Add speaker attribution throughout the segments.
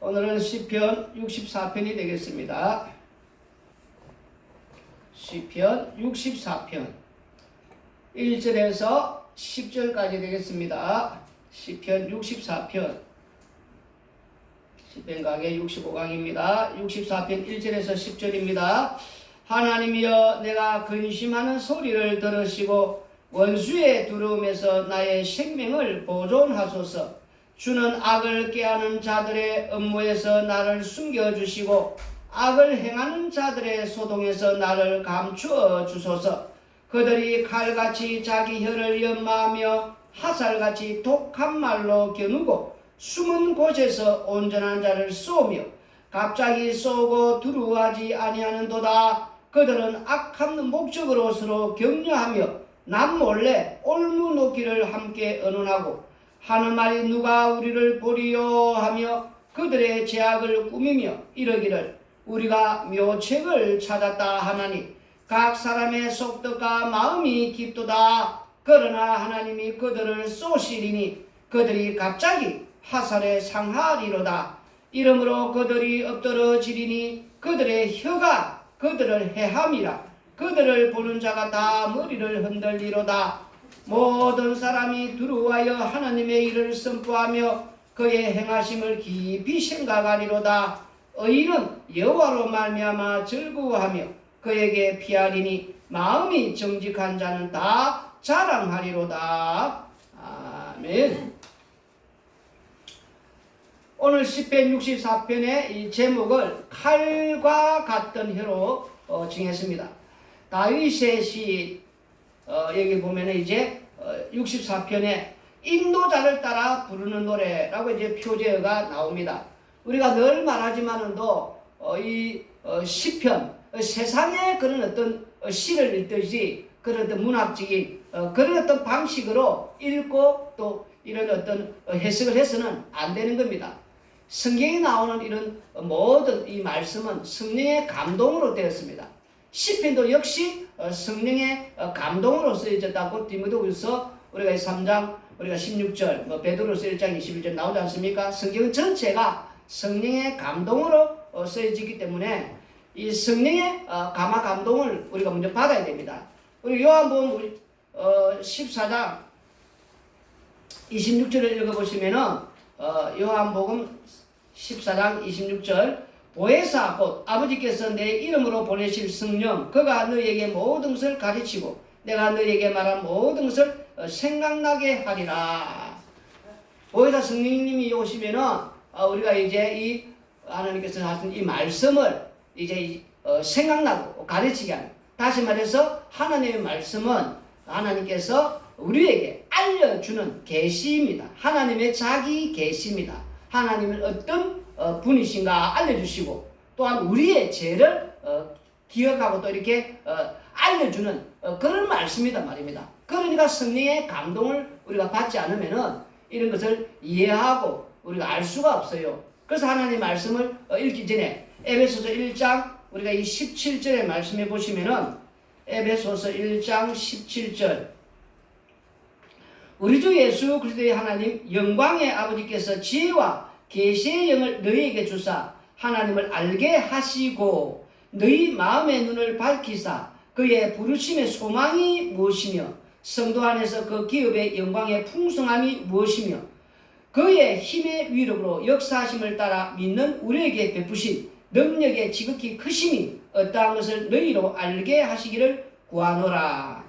Speaker 1: 오늘은 시편 64편이 되겠습니다. 시편 64편 1절에서 10절까지 되겠습니다. 시편 64편 시편 강의 65강입니다. 64편 1절에서 10절입니다. 하나님이여, 내가 근심하는 소리를 들으시고 원수의 두려움에서 나의 생명을 보존하소서. 주는 악을 꾀하는 자들의 음모에서 나를 숨겨주시고 악을 행하는 자들의 소동에서 나를 감추어 주소서. 그들이 칼같이 자기 혀를 연마하며 화살같이 독한 말로 겨누고 숨은 곳에서 온전한 자를 쏘며 갑자기 쏘고 두루하지 아니하는도다. 그들은 악한 목적으로 서로 격려하며 남몰래 올무 놓기를 함께 언언하고 하는 말이 누가 우리를 보리요 하며 그들의 죄악을 꾸미며 이러기를 우리가 묘책을 찾았다 하나니 각 사람의 속뜻과 마음이 깊도다. 그러나 하나님이 그들을 쏘시리니 그들이 갑자기 화살에 상하리로다. 이러므로 그들이 엎드러지리니 그들의 혀가 그들을 해함이라. 그들을 보는 자가 다 머리를 흔들리로다. 모든 사람이 두루하여 하나님의 일을 선포하며 그의 행하심을 깊이 생각하리로다. 의인은 여호와로 말미암아 즐거워하며 그에게 피하리니 마음이 정직한 자는 다 자랑하리로다. 아멘. 오늘 시편 64편의 이 제목을 칼과 같던 혀로 정했습니다. 다윗의 시 여기 보면은 이제 64편에 인도자를 따라 부르는 노래라고 이제 표제어가 나옵니다. 우리가 늘 말하지만은도 이 시편 세상의 그런 어떤 시를 읽듯이 그런 어떤 문학적인 그런 어떤 방식으로 읽고 또 이런 어떤 해석을 해서는 안 되는 겁니다. 성경에 나오는 이런 모든 이 말씀은 성령의 감동으로 되었습니다. 시편도 역시 성령의 감동으로 쓰여졌다고 디모데후서 우리가 3장 우리가 16절 베드로서 1장 21절 나오지 않습니까? 성경 전체가 성령의 감동으로 쓰여지기 때문에 이 성령의 감화 감동을 우리가 먼저 받아야 됩니다. 우리 요한복음 14장 26절을 읽어보시면은 요한복음 14장 26절 보혜사 곧 아버지께서 내 이름으로 보내실 성령 그가 너희에게 모든 것을 가르치고 내가 너희에게 말한 모든 것을 생각나게 하리라. 보혜사 성령님이 오시면은 우리가 이제 이 하나님께서 하신 이 말씀을 이제 생각나고 가르치게 하는, 다시 말해서 하나님의 말씀은 하나님께서 우리에게 알려주는 계시입니다. 하나님의 자기 계시입니다. 하나님은 어떤 분이신가 알려주시고 또한 우리의 죄를 기억하고 또 이렇게 알려주는 그런 말씀이다 말입니다. 그러니까 성령의 감동을 우리가 받지 않으면은 이런 것을 이해하고 우리가 알 수가 없어요. 그래서 하나님의 말씀을 읽기 전에 에베소서 1장 우리가 이 17절의 말씀해 보시면은 에베소서 1장 17절 우리 주 예수 그리스도의 하나님 영광의 아버지께서 지혜와 계시의 영을 너희에게 주사 하나님을 알게 하시고 너희 마음의 눈을 밝히사 그의 부르심의 소망이 무엇이며 성도 안에서 그 기업의 영광의 풍성함이 무엇이며 그의 힘의 위력으로 역사하심을 따라 믿는 우리에게 베푸신 능력의 지극히 크심이 어떠한 것을 너희로 알게 하시기를 구하노라.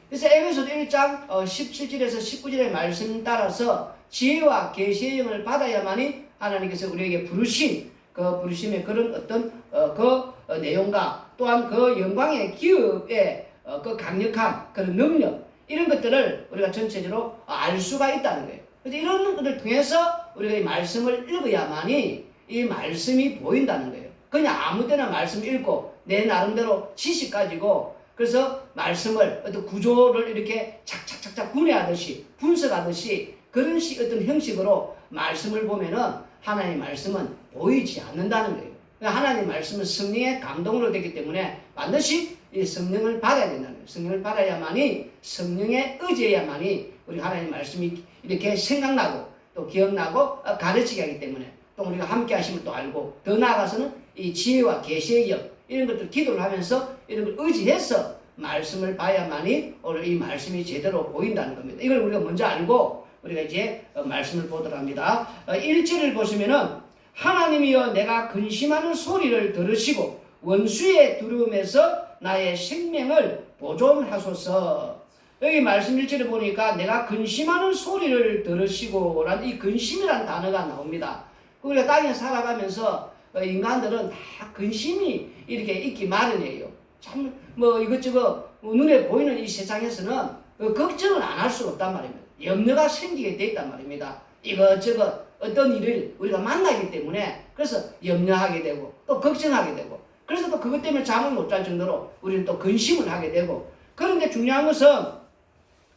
Speaker 1: 그래서 에베소서 1장 17절에서 19절의 말씀 따라서 지혜와 계시의 영을 받아야만이 하나님께서 우리에게 부르신 그 부르심의 그런 어떤 그 내용과 또한 그 영광의 기업의 그 강력함, 그런 능력 이런 것들을 우리가 전체적으로 알 수가 있다는 거예요. 그래서 이런 것들을 통해서 우리가 이 말씀을 읽어야만이 이 말씀이 보인다는 거예요. 그냥 아무 때나 말씀 읽고 내 나름대로 지식 가지고 그래서 말씀을 어떤 구조를 이렇게 착착착착 분해하듯이 분석하듯이 그런 어떤 형식으로 말씀을 보면은 하나님의 말씀은 보이지 않는다는 거예요. 하나님의 말씀은 성령의 감동으로 되기 때문에 반드시 이 성령을 받아야 된다는 거예요. 성령을 받아야만이 성령에 의지해야만이 우리 하나님의 말씀이 이렇게 생각나고 또 기억나고 가르치게 하기 때문에 또 우리가 함께 하시면 또 알고, 더 나아가서는 이 지혜와 계시의 영, 이런 것들 기도를 하면서 이런 걸 의지해서 말씀을 봐야만이 오늘 이 말씀이 제대로 보인다는 겁니다. 이걸 우리가 먼저 알고 우리가 이제 말씀을 보도록 합니다. 1절을 보시면은 하나님이여 내가 근심하는 소리를 들으시고 원수의 두려움에서 나의 생명을 보존하소서. 여기 말씀 1절에 보니까 내가 근심하는 소리를 들으시고 라는 이 근심이라는 단어가 나옵니다. 우리가 땅에 살아가면서 인간들은 다 근심이 이렇게 있기 마련이에요. 참 뭐 이것저것 눈에 보이는 이 세상에서는 걱정을 안 할 수가 없단 말입니다. 염려가 생기게 돼 있단 말입니다. 이것저것 어떤 일을 우리가 만나기 때문에 그래서 염려하게 되고 또 걱정하게 되고 그래서 또 그것 때문에 잠을 못 잘 정도로 우리는 또 근심을 하게 되고, 그런데 중요한 것은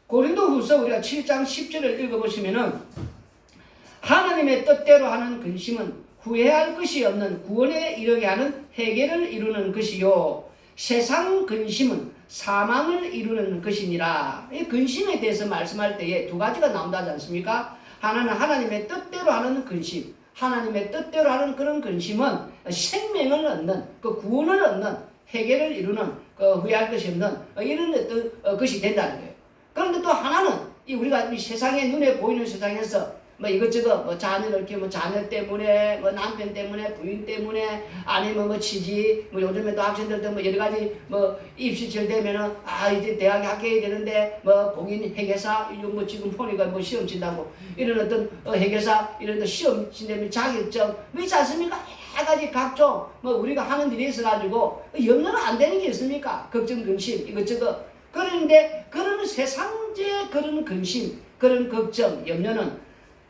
Speaker 1: 고린도후서 우리가 7장 10절을 읽어보시면은 하나님의 뜻대로 하는 근심은 후회할 것이 없는 구원에 이르게 하는 회개를 이루는 것이요 세상 근심은 사망을 이루는 것이니라. 이 근심에 대해서 말씀할 때에 두 가지가 나온다지 않습니까? 하나는 하나님의 뜻대로 하는 근심, 하나님의 뜻대로 하는 그런 근심은 생명을 얻는, 그 구원을 얻는, 회개를 이루는, 후회할 것이 없는 이런 어떤 것이 된다는 거예요. 그런데 또 하나는 우리가 이 세상에 눈에 보이는 세상에서 뭐 이것저것 뭐 자녀를 키우면 자녀 때문에 뭐 남편 때문에 부인 때문에 아니면 뭐 취직 뭐 요즘에 또 학생들도 뭐 여러 가지 뭐 입시철 되면은 이제 대학에 합격해야 되는데 뭐 공인 회계사 이런 뭐 지금 보니까 뭐 시험 친다고 이런 어떤 회계사 이런 시험 친다면 자격증 뭐 있지 않습니까? 여러 가지 각종 뭐 우리가 하는 일이 있어가지고 염려는 안 되는 게 있습니까? 걱정 근심 이것저것. 그런데 그런 세상제 그런 근심 그런 걱정 염려는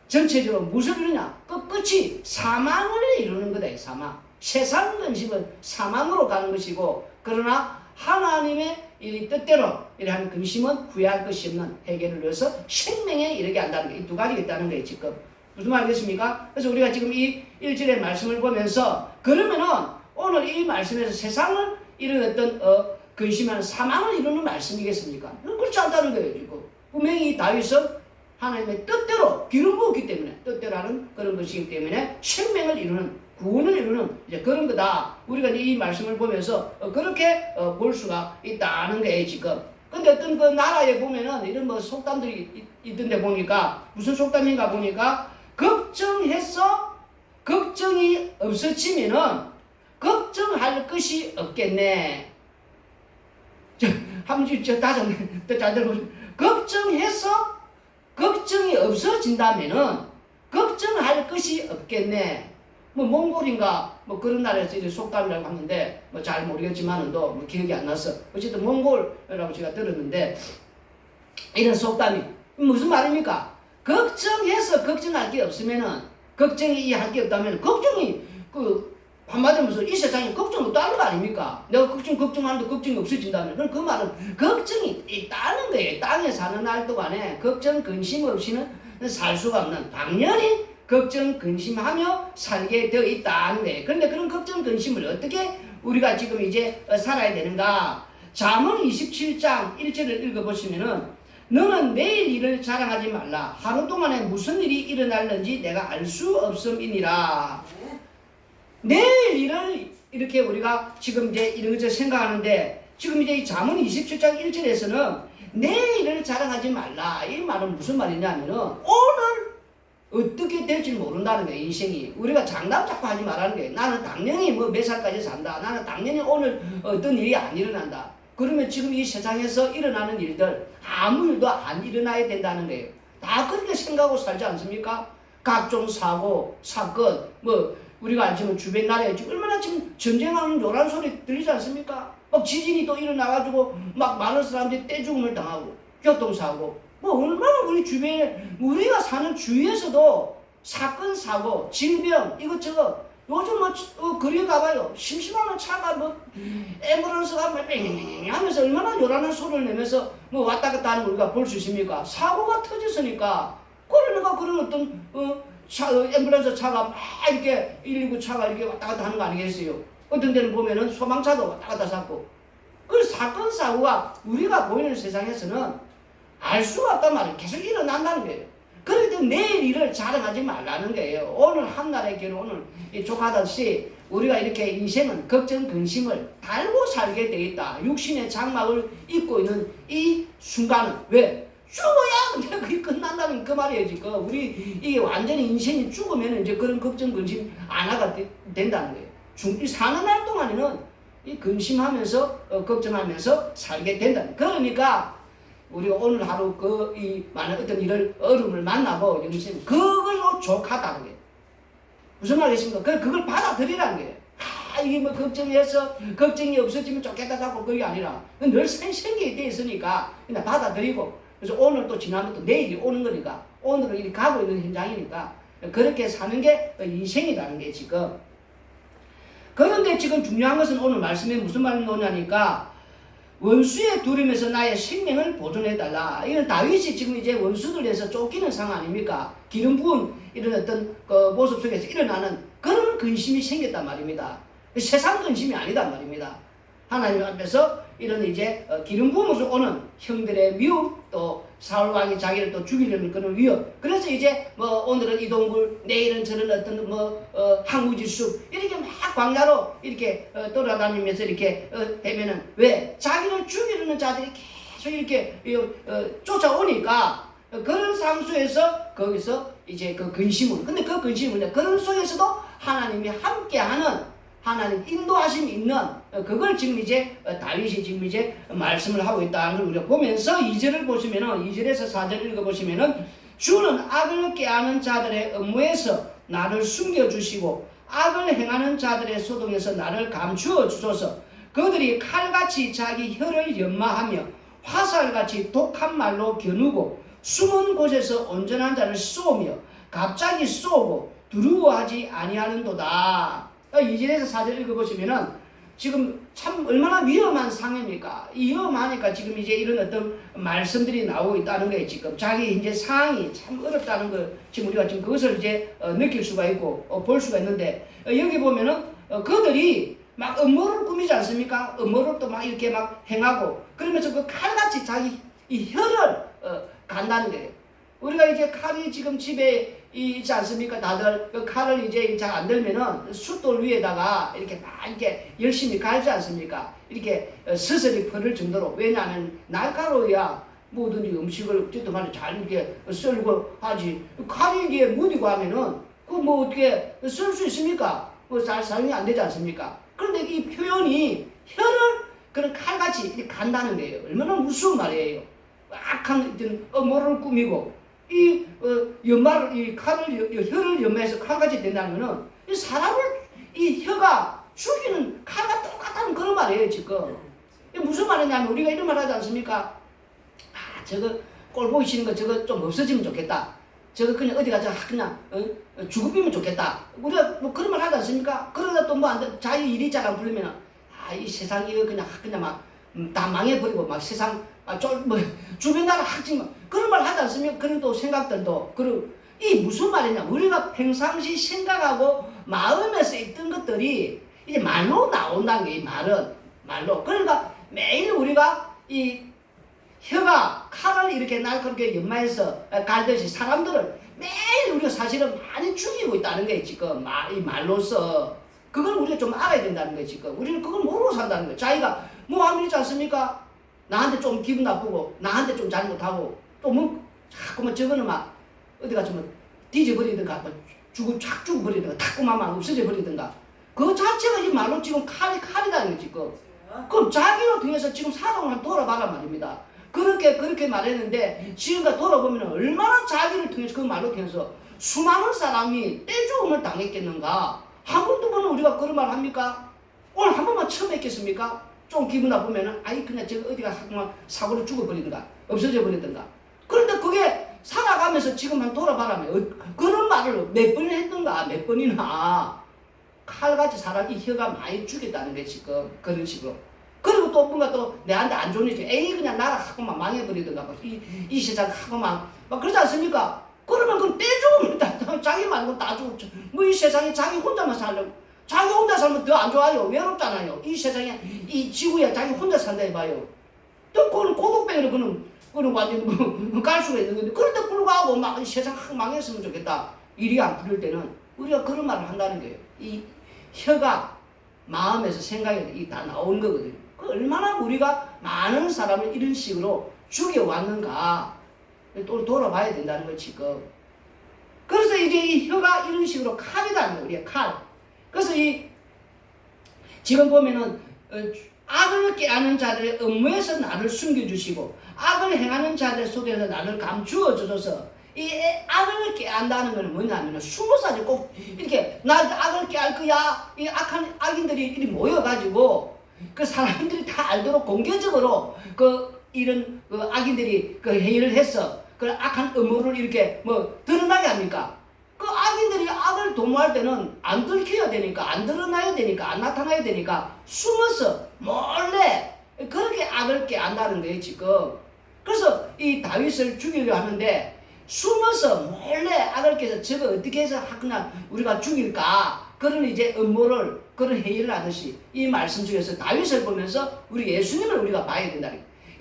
Speaker 1: 전체적으로 무엇을 이루냐? 그 끝이 사망을 이루는 거다. 사망. 세상 근심은 사망으로 가는 것이고, 그러나 하나님의 이 뜻대로 이러한 근심은 후회할 것이 없는 회개를 위해서 생명에 이르게 한다는 게 이 두 가지가 있다는 거예요. 지금 무슨 말이겠습니까? 그래서 우리가 지금 이 1절의 말씀을 보면서 그러면은 오늘 이 말씀에서 세상을 이루는 어떤 근심하는 사망을 이루는 말씀이겠습니까? 그렇지 않다는 거예요. 지금 분명히 다윗은 하나님의 뜻대로 기름 부었기 때문에 뜻대로 하는 그런 것이기 때문에 생명을 이루는 구원을 이루는 이제 그런 거다. 우리가 이 말씀을 보면서 그렇게 볼 수가 있다는 거예요 지금. 근데 어떤 그 나라에 보면은 이런 뭐 속담들이 있던데 보니까 무슨 속담인가 보니까 걱정해서 걱정이 없어지면은 걱정할 것이 없겠네. 한번 다시 한번 잘 들어보세요. 걱정해서 걱정이 없어진다면은 걱정할 것이 없겠네. 뭐 몽골인가 뭐 그런 나라에서 이렇게 속담이라고 하는데 뭐 잘 모르겠지만은 또 뭐 기억이 안 나서 어쨌든 몽골이라고 제가 들었는데 이런 속담이 무슨 말입니까? 걱정해서 걱정할 게 없으면은 걱정이 할 게 없다면 걱정이 한마디로 이 세상에 걱정 없다는 거 아닙니까? 내가 걱정하는데 걱정이 없어진다면 그럼 그 말은 걱정이 있다는 거예요. 땅에 사는 날 동안에 걱정 근심 없이는 살 수가 없는, 당연히 걱정 근심하며 살게 되어 있다는 거예요. 그런데 그런 걱정 근심을 어떻게 우리가 지금 이제 살아야 되는가? 잠언 27장 1절을 읽어보시면은 너는 내일 일을 자랑하지 말라. 하루 동안에 무슨 일이 일어날는지 내가 알 수 없음이니라. 내일 일을 이렇게 우리가 지금 이제 이런 것을 생각하는데 지금 이제 이 잠언 27장 1절에서는 내일을 자랑하지 말라. 이 말은 무슨 말이냐면은 오늘 어떻게 될지 모른다는 거예요. 인생이. 우리가 장담 자꾸 하지 말라는 거예요. 나는 당연히 뭐 몇 살까지 산다. 나는 당연히 오늘 어떤 일이 안 일어난다. 그러면 지금 이 세상에서 일어나는 일들 아무 일도 안 일어나야 된다는 거예요. 다 그렇게 생각하고 살지 않습니까? 각종 사고, 사건, 뭐 우리가 알지만 주변 나라에 지금 얼마나 지금 전쟁하는 요란 소리 들리지 않습니까? 막 지진이 또 일어나가지고 막 많은 사람들이 떼죽음을 당하고 교통사고 뭐 얼마나 우리 주변에 우리가 사는 주위에서도 사건 사고 질병 이것저것 요즘 뭐 거리에 가봐요. 심심하면 차가 뭐 앰뷸런스가 뭐 뺑뺑뺑 하면서 얼마나 요란한 소리를 내면서 뭐 왔다 갔다 하는 걸 우리가 볼 수 있습니까? 사고가 터졌으니까 그러니까 그런 어떤 앰뷸런스 차가 막 이렇게 119 차가 이렇게 왔다 갔다 하는 거 아니겠어요? 어떤 데는 보면은 소방차도 왔다 갔다 샀고 그 사건 사고가 우리가 보이는 세상에서는 알 수가 없단 말이에요. 계속 일어난다는 거예요. 그럴 때 내일 일을 자랑하지 말라는 거예요. 오늘 한날의 길은 오늘 족하듯이 우리가 이렇게 인생은 걱정, 근심을 달고 살게 돼 있다. 육신의 장막을 입고 있는 이 순간은 왜? 죽어야 근데 그게 끝난다는 그 말이에요. 지금 우리 이게 완전히 인생이 죽으면 이제 그런 걱정, 근심 안 하게 된다는 거예요. 사는 날 동안에는 이 근심하면서 걱정하면서 살게 된다. 그러니까 우리가 오늘 하루 이 많은 어떤 일을 어려움을 만나고 영생 그걸로 족하다는 거예요. 무슨 말이겠습니까? 그걸 받아들이라는 거예요. 이게 뭐 걱정해서 걱정이 없어지면 좋겠다 자고 그게 아니라 늘 생기게 돼 있으니까 그냥 받아들이고 그래서 오늘 또 지나면 또 내일이 오는 거니까 오늘은 이렇게 가고 있는 현장이니까 그렇게 사는 게 인생이라는 게 지금. 그런데 지금 중요한 것은 오늘 말씀에 무슨 말을 놓냐니까 원수의 두림에서 나의 생명을 보존해달라. 이건 다윗이 지금 이제 원수들에서 쫓기는 상황 아닙니까? 기름 부은 이런 어떤 모습 속에서 일어나는 그런 근심이 생겼단 말입니다. 세상 근심이 아니단 말입니다. 하나님 앞에서 이런 이제 기름 부음으로 오는 형들의 미움, 또 사울 왕이 자기를 또 죽이려는 그런 위협. 그래서 이제 뭐 오늘은 이동굴, 내일은 저런 어떤 항우지숲 이렇게 막 광야로 이렇게 돌아다니면서 이렇게 되면은 왜 자기를 죽이려는 자들이 계속 이렇게 쫓아오니까 그런 상수에서 거기서 이제 그 근심을 근데 그 근심을 그런 속에서도 하나님이 함께하는 하나님 인도하심이 있는 그걸 지금 이제 다윗이 지금 이제 말씀을 하고 있다는 걸 우리가 보면서 2절을 보시면은 2절에서 4절 읽어보시면은 주는 악을 꾀하는 자들의 업무에서 나를 숨겨주시고 악을 행하는 자들의 소동에서 나를 감추어 주소서. 그들이 칼같이 자기 혀를 연마하며 화살같이 독한 말로 겨누고 숨은 곳에서 온전한 자를 쏘며 갑자기 쏘고 두려워하지 아니하는도다. 2절에서 4절 읽어보시면은 지금 참 얼마나 위험한 상황입니까? 위험하니까 지금 이제 이런 어떤 말씀들이 나오고 있다는 거예요. 지금 자기 이제 상황이 참 어렵다는 거 지금 우리가 지금 그것을 이제 느낄 수가 있고 볼 수가 있는데 여기 보면은 그들이 막 음모를 꾸미지 않습니까? 음모를 또 막 이렇게 막 행하고 그러면서 그 칼같이 자기 이 혀를 간다는 거예요. 우리가 이제 칼이 지금 집에 있지 않습니까? 다들 그 칼을 이제 잘 안 들면은 숫돌 위에다가 이렇게 막 이렇게 열심히 갈지 않습니까? 이렇게 서서히 퍼를 정도로. 왜냐하면 날카로워야 뭐든지 음식을 어쨌든 간에 잘 이렇게 썰고 하지. 칼이 이게 무디고 하면은 그 뭐 어떻게 썰 수 있습니까? 뭐 잘 사용이 안 되지 않습니까? 그런데 이 표현이 혀를 그런 칼같이 이렇게 간다는 거예요. 얼마나 무서운 말이에요. 악한 어떤 음모를 꾸미고 이 연마를 이 칼을 혀를 연마해서 칼같이 된다면은 이 사람을 이 혀가 죽이는 칼과 똑같다는 그런 말이에요 지금. 이게 무슨 말이냐면 우리가 이런 말 하지 않습니까? 아 저거 꼴 보기 싫은 거 저거 좀 없어지면 좋겠다. 저거 그냥 어디 가서 그냥 죽으면 좋겠다. 우리가 뭐 그런 말 하지 않습니까? 그러다 또 뭐 안 돼. 자기 일이 잘 안 풀리면 아 이 세상 이거 그냥 막 다 망해버리고 막 세상 뭐 주변 나라 지금 그런 말 하지 않습니까? 그런 또 생각들도 그리고 이 무슨 말이냐? 우리가 평상시 생각하고 마음에서 있던 것들이 이제 말로 나온다는 게 이 말은 말로. 그러니까 매일 우리가 이 혀가 칼을 이렇게 날카롭게 연마해서 갈듯이 사람들을 매일 우리가 사실은 많이 죽이고 있다는 거예요 지금 이 말로서. 그걸 우리가 좀 알아야 된다는 거예요 지금. 우리는 그걸 모르고 산다는 거예요. 자기가 뭐 하면 있지 않습니까? 나한테 좀 기분 나쁘고 나한테 좀 잘못하고 또 뭐 자꾸만 저거는 막 어디 가서 뭐 뒤져버리든가 뭐 착 죽어버리든가 탁구만 막 없어져 버리든가 그 자체가 이 말로 지금 칼이다는 거예요 지금. 그럼 자기로 통해서 지금 사람을 돌아봐란 말입니다. 그렇게 말했는데 지금까지 돌아보면 얼마나 자기를 통해서 그 말로 통해서 수많은 사람이 떼죽음을 당했겠는가. 한 번도 보면 우리가 그런 말 합니까? 오늘 한 번만 처음 했겠습니까? 좀 기분 나쁘면은 아이 그냥 저거 어디가 사고로 죽어버리든가 없어져 버리든가. 그런데 그게 살아가면서 지금 한 돌아봐라면 그런 말을 몇 번을 했던가 몇 번이나 칼같이 사람이 혀가 많이 죽였다는 게 지금 그런 식으로. 그리고 또 뭔가 또 내한테 안 좋은 일이 에이 그냥 나라 하고 막 망해버리든가 이 세상 하고 막 그러지 않습니까? 그러면 그럼 떼죽으면 자기 말고 다 죽고 뭐 이 세상에 자기 혼자만 살려고 자기 혼자 살면 더 안 좋아요. 외롭잖아요. 이 세상에 이 지구에 자기 혼자 산다 해봐요. 또 그건 고독병으로 그는 그럼 완전 갈 수가 있는 건데, 그런데 불구하고 막 세상 확 망했으면 좋겠다. 일이 안 풀릴 때는 우리가 그런 말을 한다는 거예요. 이 혀가 마음에서 생각이 다 나온 거거든요. 그 얼마나 우리가 많은 사람을 이런 식으로 죽여왔는가 또 돌아봐야 된다는 거예요, 지금. 그래서 이제 이 혀가 이런 식으로 칼이라는 거예요, 우리가 칼. 그래서 지금 보면은 악을 깨하는 자들의 업무에서 나를 숨겨주시고 악을 행하는 자들 속에서 나를 감추어 주셔서 이 악을 깨한다는 것은 뭐냐면 숨어서 꼭 이렇게 나 악을 깨할 거야. 이 악한 악인들이 이렇게 모여가지고 그 사람들이 다 알도록 공개적으로 이런 악인들이 회의를 해서 그 악한 음모를 이렇게 드러나게 합니까? 그 악인들이 악을 도모할 때는 안 들켜야 되니까, 안 드러나야 되니까, 안 나타나야 되니까 숨어서 몰래 그렇게 악을 깨한다는 거예요, 지금. 그래서 이 다윗을 죽이려 하는데 숨어서 몰래 악을 깨서 저거 어떻게 해서 그냥 우리가 죽일까? 그런 이제 음모를, 그런 회의를 하듯이 이 말씀 중에서 다윗을 보면서 우리 예수님을 우리가 봐야 된다.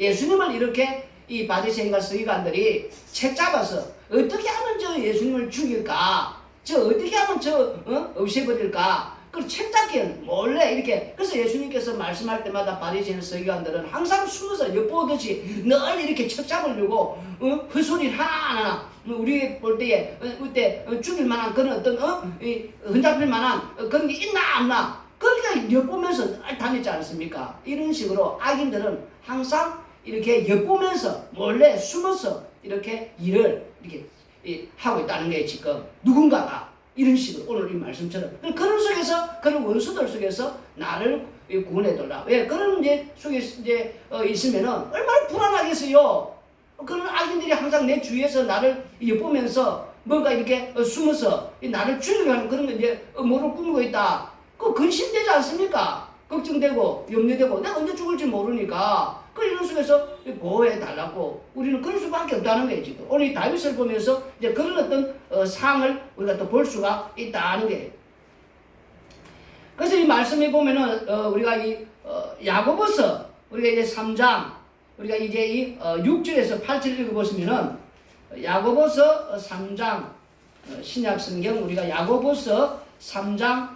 Speaker 1: 예수님을 이렇게 이 바리새인과 서기관들이 책 잡아서 어떻게 하면 저 예수님을 죽일까? 저 어떻게 하면 없애버릴까? 그 책 잡기는 몰래 이렇게. 그래서 예수님께서 말씀할 때마다 바리새인 서기관들은 항상 숨어서 엿보듯이 늘 이렇게 책 잡으려고 헛소리 하나하나 우리 볼 때에 그때 죽일 만한 그런 어떤 흔잡힐 만한 그런 게 있나 없나 그러니까 엿보면서 늘 다녔지 않습니까? 이런 식으로 악인들은 항상 이렇게 엿보면서 몰래 숨어서 이렇게 일을 이렇게 하고 있다는 게 지금 누군가가 이런 식으로 오늘 이 말씀처럼 그런 속에서 그런 원수들 속에서 나를 구원해달라. 왜 그런 이제 속에 이제 있으면은 얼마나 불안하겠어요. 그런 악인들이 항상 내 주위에서 나를 엿보면서 뭔가 이렇게 숨어서 나를 죽이려 하는 그런 이제 뭐를 꾸미고 있다. 그 근심되지 않습니까? 걱정되고 염려되고 내가 언제 죽을지 모르니까 이런 속에서 보호해 달라고 우리는 그럴 수밖에 없다는 거예요. 지금 오늘 이 다윗을 보면서 이제 그런 어떤 상을 우리가 또 볼 수가 있다는 거예요. 그래서 이 말씀에 보면은 우리가 이 야고보서 우리가 이제 3장 우리가 이제 이 6절에서 8절 읽어보시면은 야고보서 3장 신약 성경 우리가 야고보서 3장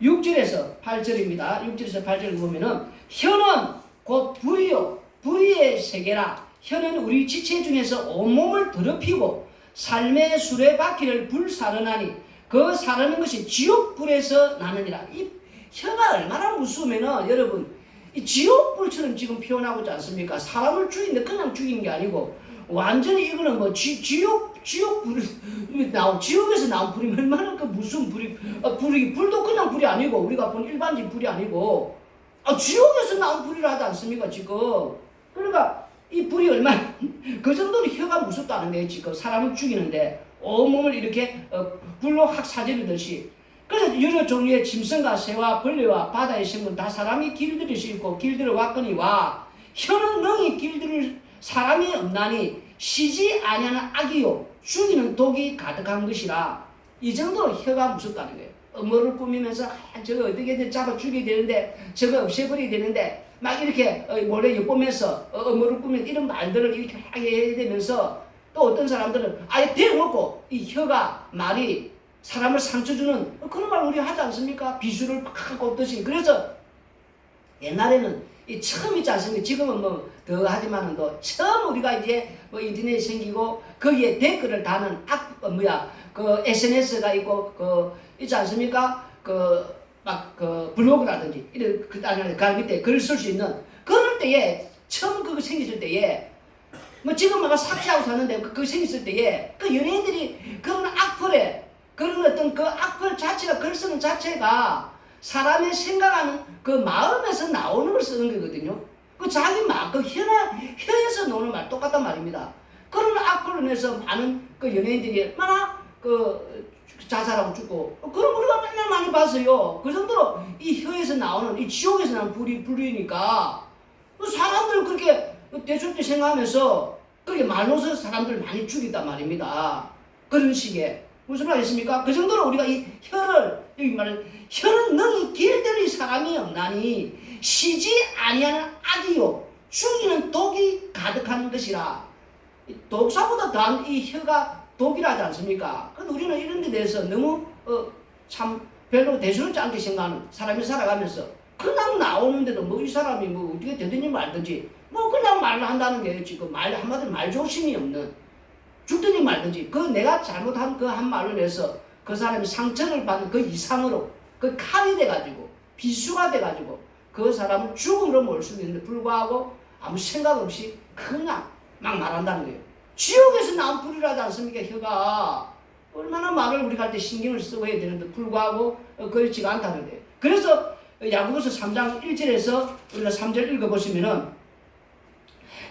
Speaker 1: 6절에서 8절입니다. 6절에서 8절을 보면은 혀는 곧 불이요 불의의 세계라. 혀는 우리 지체 중에서 온몸을 더럽히고 삶의 수레바퀴를 불사르나니 그 사르는 것이 지옥불에서 나느니라. 이 혀가 얼마나 무서우면은 여러분 이 지옥불처럼 지금 표현하고 있지 않습니까? 사람을 죽이는데 그냥 죽이는 게 아니고 완전히 이거는 뭐 지옥불 나온 지옥에서 나온 불이 얼마나 그 무슨 불이 불도 그냥 불이 아니고 우리가 본 일반적인 불이 아니고 지옥에서 나온 불이라 하지 않습니까 지금. 그러니까 이 불이 얼마나 그 정도로 혀가 무섭다는 거예요. 지금 사람을 죽이는데 온몸을 이렇게 불로 확 사지르듯이. 그래서 여러 종류의 짐승과 새와 벌레와 바다의 생물 다 사람이 길들일 수 있고 길들여 왔거니와 혀는 능히 길들일 사람이 없나니 쉬지 아니하는 악이요 죽이는 독이 가득한 것이라. 이 정도로 혀가 무섭다는 거예요. 음모를 꾸미면서 저거 어떻게든 잡아 죽여야 되는데 저거 없애버려야 되는데 막 이렇게 몰래 엿보면서 음모를 꾸미는 이런 말들을 이렇게 하게 해야 되면서 또 어떤 사람들은 아예 대놓고 이 혀가 말이 사람을 상처 주는 그런 말 우리 하지 않습니까? 비수를 팍 꽂듯이. 그래서 옛날에는 이 처음 있지 않습니까? 지금은 뭐 더 하지만은 또 처음 우리가 이제 뭐 인터넷이 생기고 거기에 댓글을 다는 그 SNS가 있고 있지 않습니까? 블로그라든지 이런 그 밑에 글을 쓸 수 있는 그럴 때에 처음 그거 생겼을 때에 뭐 지금 막 삭제하고 사는데 그거 생겼을 때에 그 연예인들이 그런 악플에 그런 어떤 그 악플 자체가 글 쓰는 자체가 사람의 생각하는 그 마음에서 나오는 걸 쓰는 거거든요. 그 자기 그 혀에서 나오는 말 똑같단 말입니다. 그런 악플로 인해서 많은 그 연예인들이 얼마나 자살하고 죽고 그런 우리가 맨날 많이 봤어요. 그 정도로 이 혀에서 나오는 이 지옥에서 나오는 불이니까 사람들 그렇게 대충 생각하면서 그렇게 말로서 사람들 많이 죽였단 말입니다. 그런 식의 무슨 말이겠습니까? 그 정도로 우리가 이 혀를 여기 말은 혀는 능히 길들일 사람이 없나니 쉬지 아니하는 악이요 죽이는 독이 가득한 것이라. 독사보다 더한 이 혀가 독이라지 않습니까? 그런데 우리는 이런 데 대해서 너무 참 별로 대수롭지 않게 생각하는 사람이 살아가면서 그냥 나오는데도 뭐 이 사람이 뭐 어떻게 되든지 말든지 뭐 그냥 말을 한다는 게 지금 말 한마디로 말조심이 없는 죽든지 말든지 그 내가 잘못한 그 한 말로 인해서 그 사람이 상처를 받는 그 이상으로 그 칼이 돼가지고 비수가 돼가지고 그 사람을 죽음으로 몰 수 있는데 불구하고 아무 생각 없이 그냥 막 말한다는 거예요. 지옥에서 나온 불이라지 않습니까? 혀가 얼마나 말을 우리가 할 때 신경을 쓰고 해야 되는데 불구하고 그렇지가 않다는 거예요. 그래서 야고보서 3장 1절에서 우리가 3절 읽어보시면은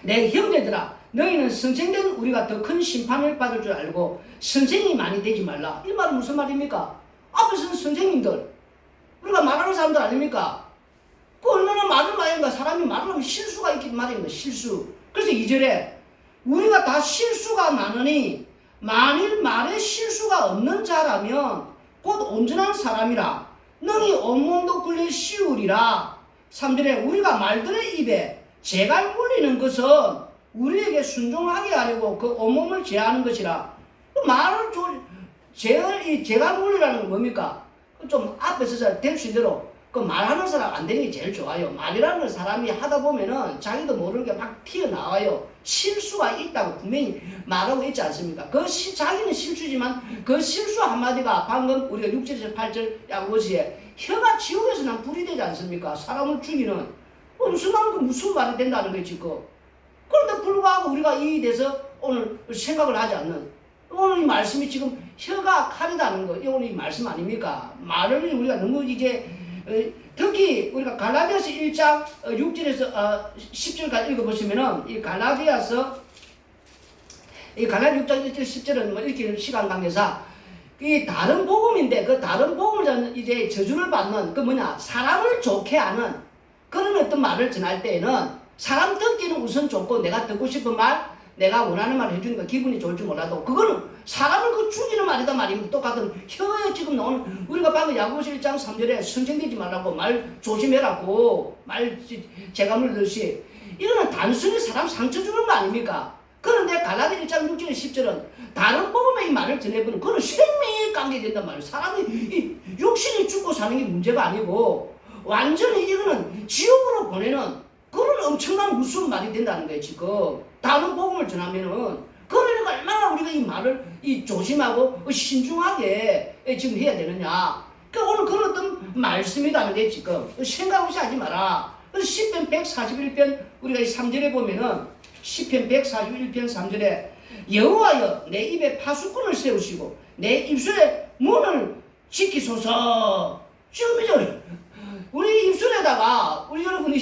Speaker 1: 내 형제들아 너희는 선생된 우리가 더 큰 심판을 받을 줄 알고 선생이 많이 되지 말라. 이 말은 무슨 말입니까? 앞에서는 선생님들 우리가 말하는 사람들 아닙니까? 그 얼마나 말을 많이 한가. 사람이 말을 하면 실수가 있기 말입니다. 실수. 그래서 2절에 우리가 다 실수가 많으니 만일 말에 실수가 없는 자라면 곧 온전한 사람이라 능히 온몸도 굴려 씌우리라. 3절에 우리가 말들의 입에 재갈 물리는 것은 우리에게 순종하게 하려고 그 온몸을 제하는 것이라. 그 말을 재갈 물리라는 건 뭡니까? 좀 앞에서 될 수 있도록 그 말하는 사람 안 되는 게 제일 좋아요. 말이라는 걸 사람이 하다 보면은 자기도 모르는 게 막 튀어나와요. 실수가 있다고 분명히 말하고 있지 않습니까? 자기는 실수지만 그 실수 한마디가 방금 우리가 6절에서 8절 야고보서에 혀가 지옥에서 난 불이 되지 않습니까? 사람을 죽이는 무슨 말이 된다는 거지 지금. 그런데 불구하고 우리가 이에 대해서 오늘 생각을 하지 않는 오늘 이 말씀이 지금 혀가 칼이라는 거 오늘 이 말씀 아닙니까? 말을 우리가 너무 이제 특히 우리가 갈라디아서 1장 6절에서 10절까지 읽어보시면은 이 갈라디아서 이 갈라디아 6장 1절 10절은 뭐 읽기는 시간 관계상 이 다른 복음인데 그 다른 복음을 이제 저주를 받는 그 뭐냐 사람을 좋게 하는 그런 어떤 말을 전할 때에는 사람 듣기는 우선 좋고 내가 듣고 싶은 말 내가 원하는 말을 해주니까 기분이 좋을지 몰라도 그거는 사람을 그 죽이는 말이다 말입니다. 똑같은 혀에 지금 나오는 우리가 방금 야고보서 1장 3절에 선생되지 말라고 말 조심해라고 말 재감을 넣듯이 이거는 단순히 사람 상처 주는 거 아닙니까? 그런데 갈라디아 1장 6절 10절은 다른 복음의 이 말을 전해보는 그건 생명에 관계된단 말이에요. 사람이 이 육신이 죽고 사는 게 문제가 아니고 완전히 이거는 지옥으로 보내는 그런 엄청난 무서운 말이 된다는 거예요. 지금 다른 복음을 전하면은 그러니까 얼마나 우리가 이 말을 조심하고 신중하게 지금 해야 되느냐. 그러니까 오늘 그런 어떤 말씀이라는데 지금 생각 없이 하지 마라. 그래서 시편 141편 우리가 이 3절에 보면은 시편 141편 3절에 여호와여 내 입에 파수꾼을 세우시고 내 입술에 문을 지키소서. 지금 이제 우리 입술에다가 우리 여러분이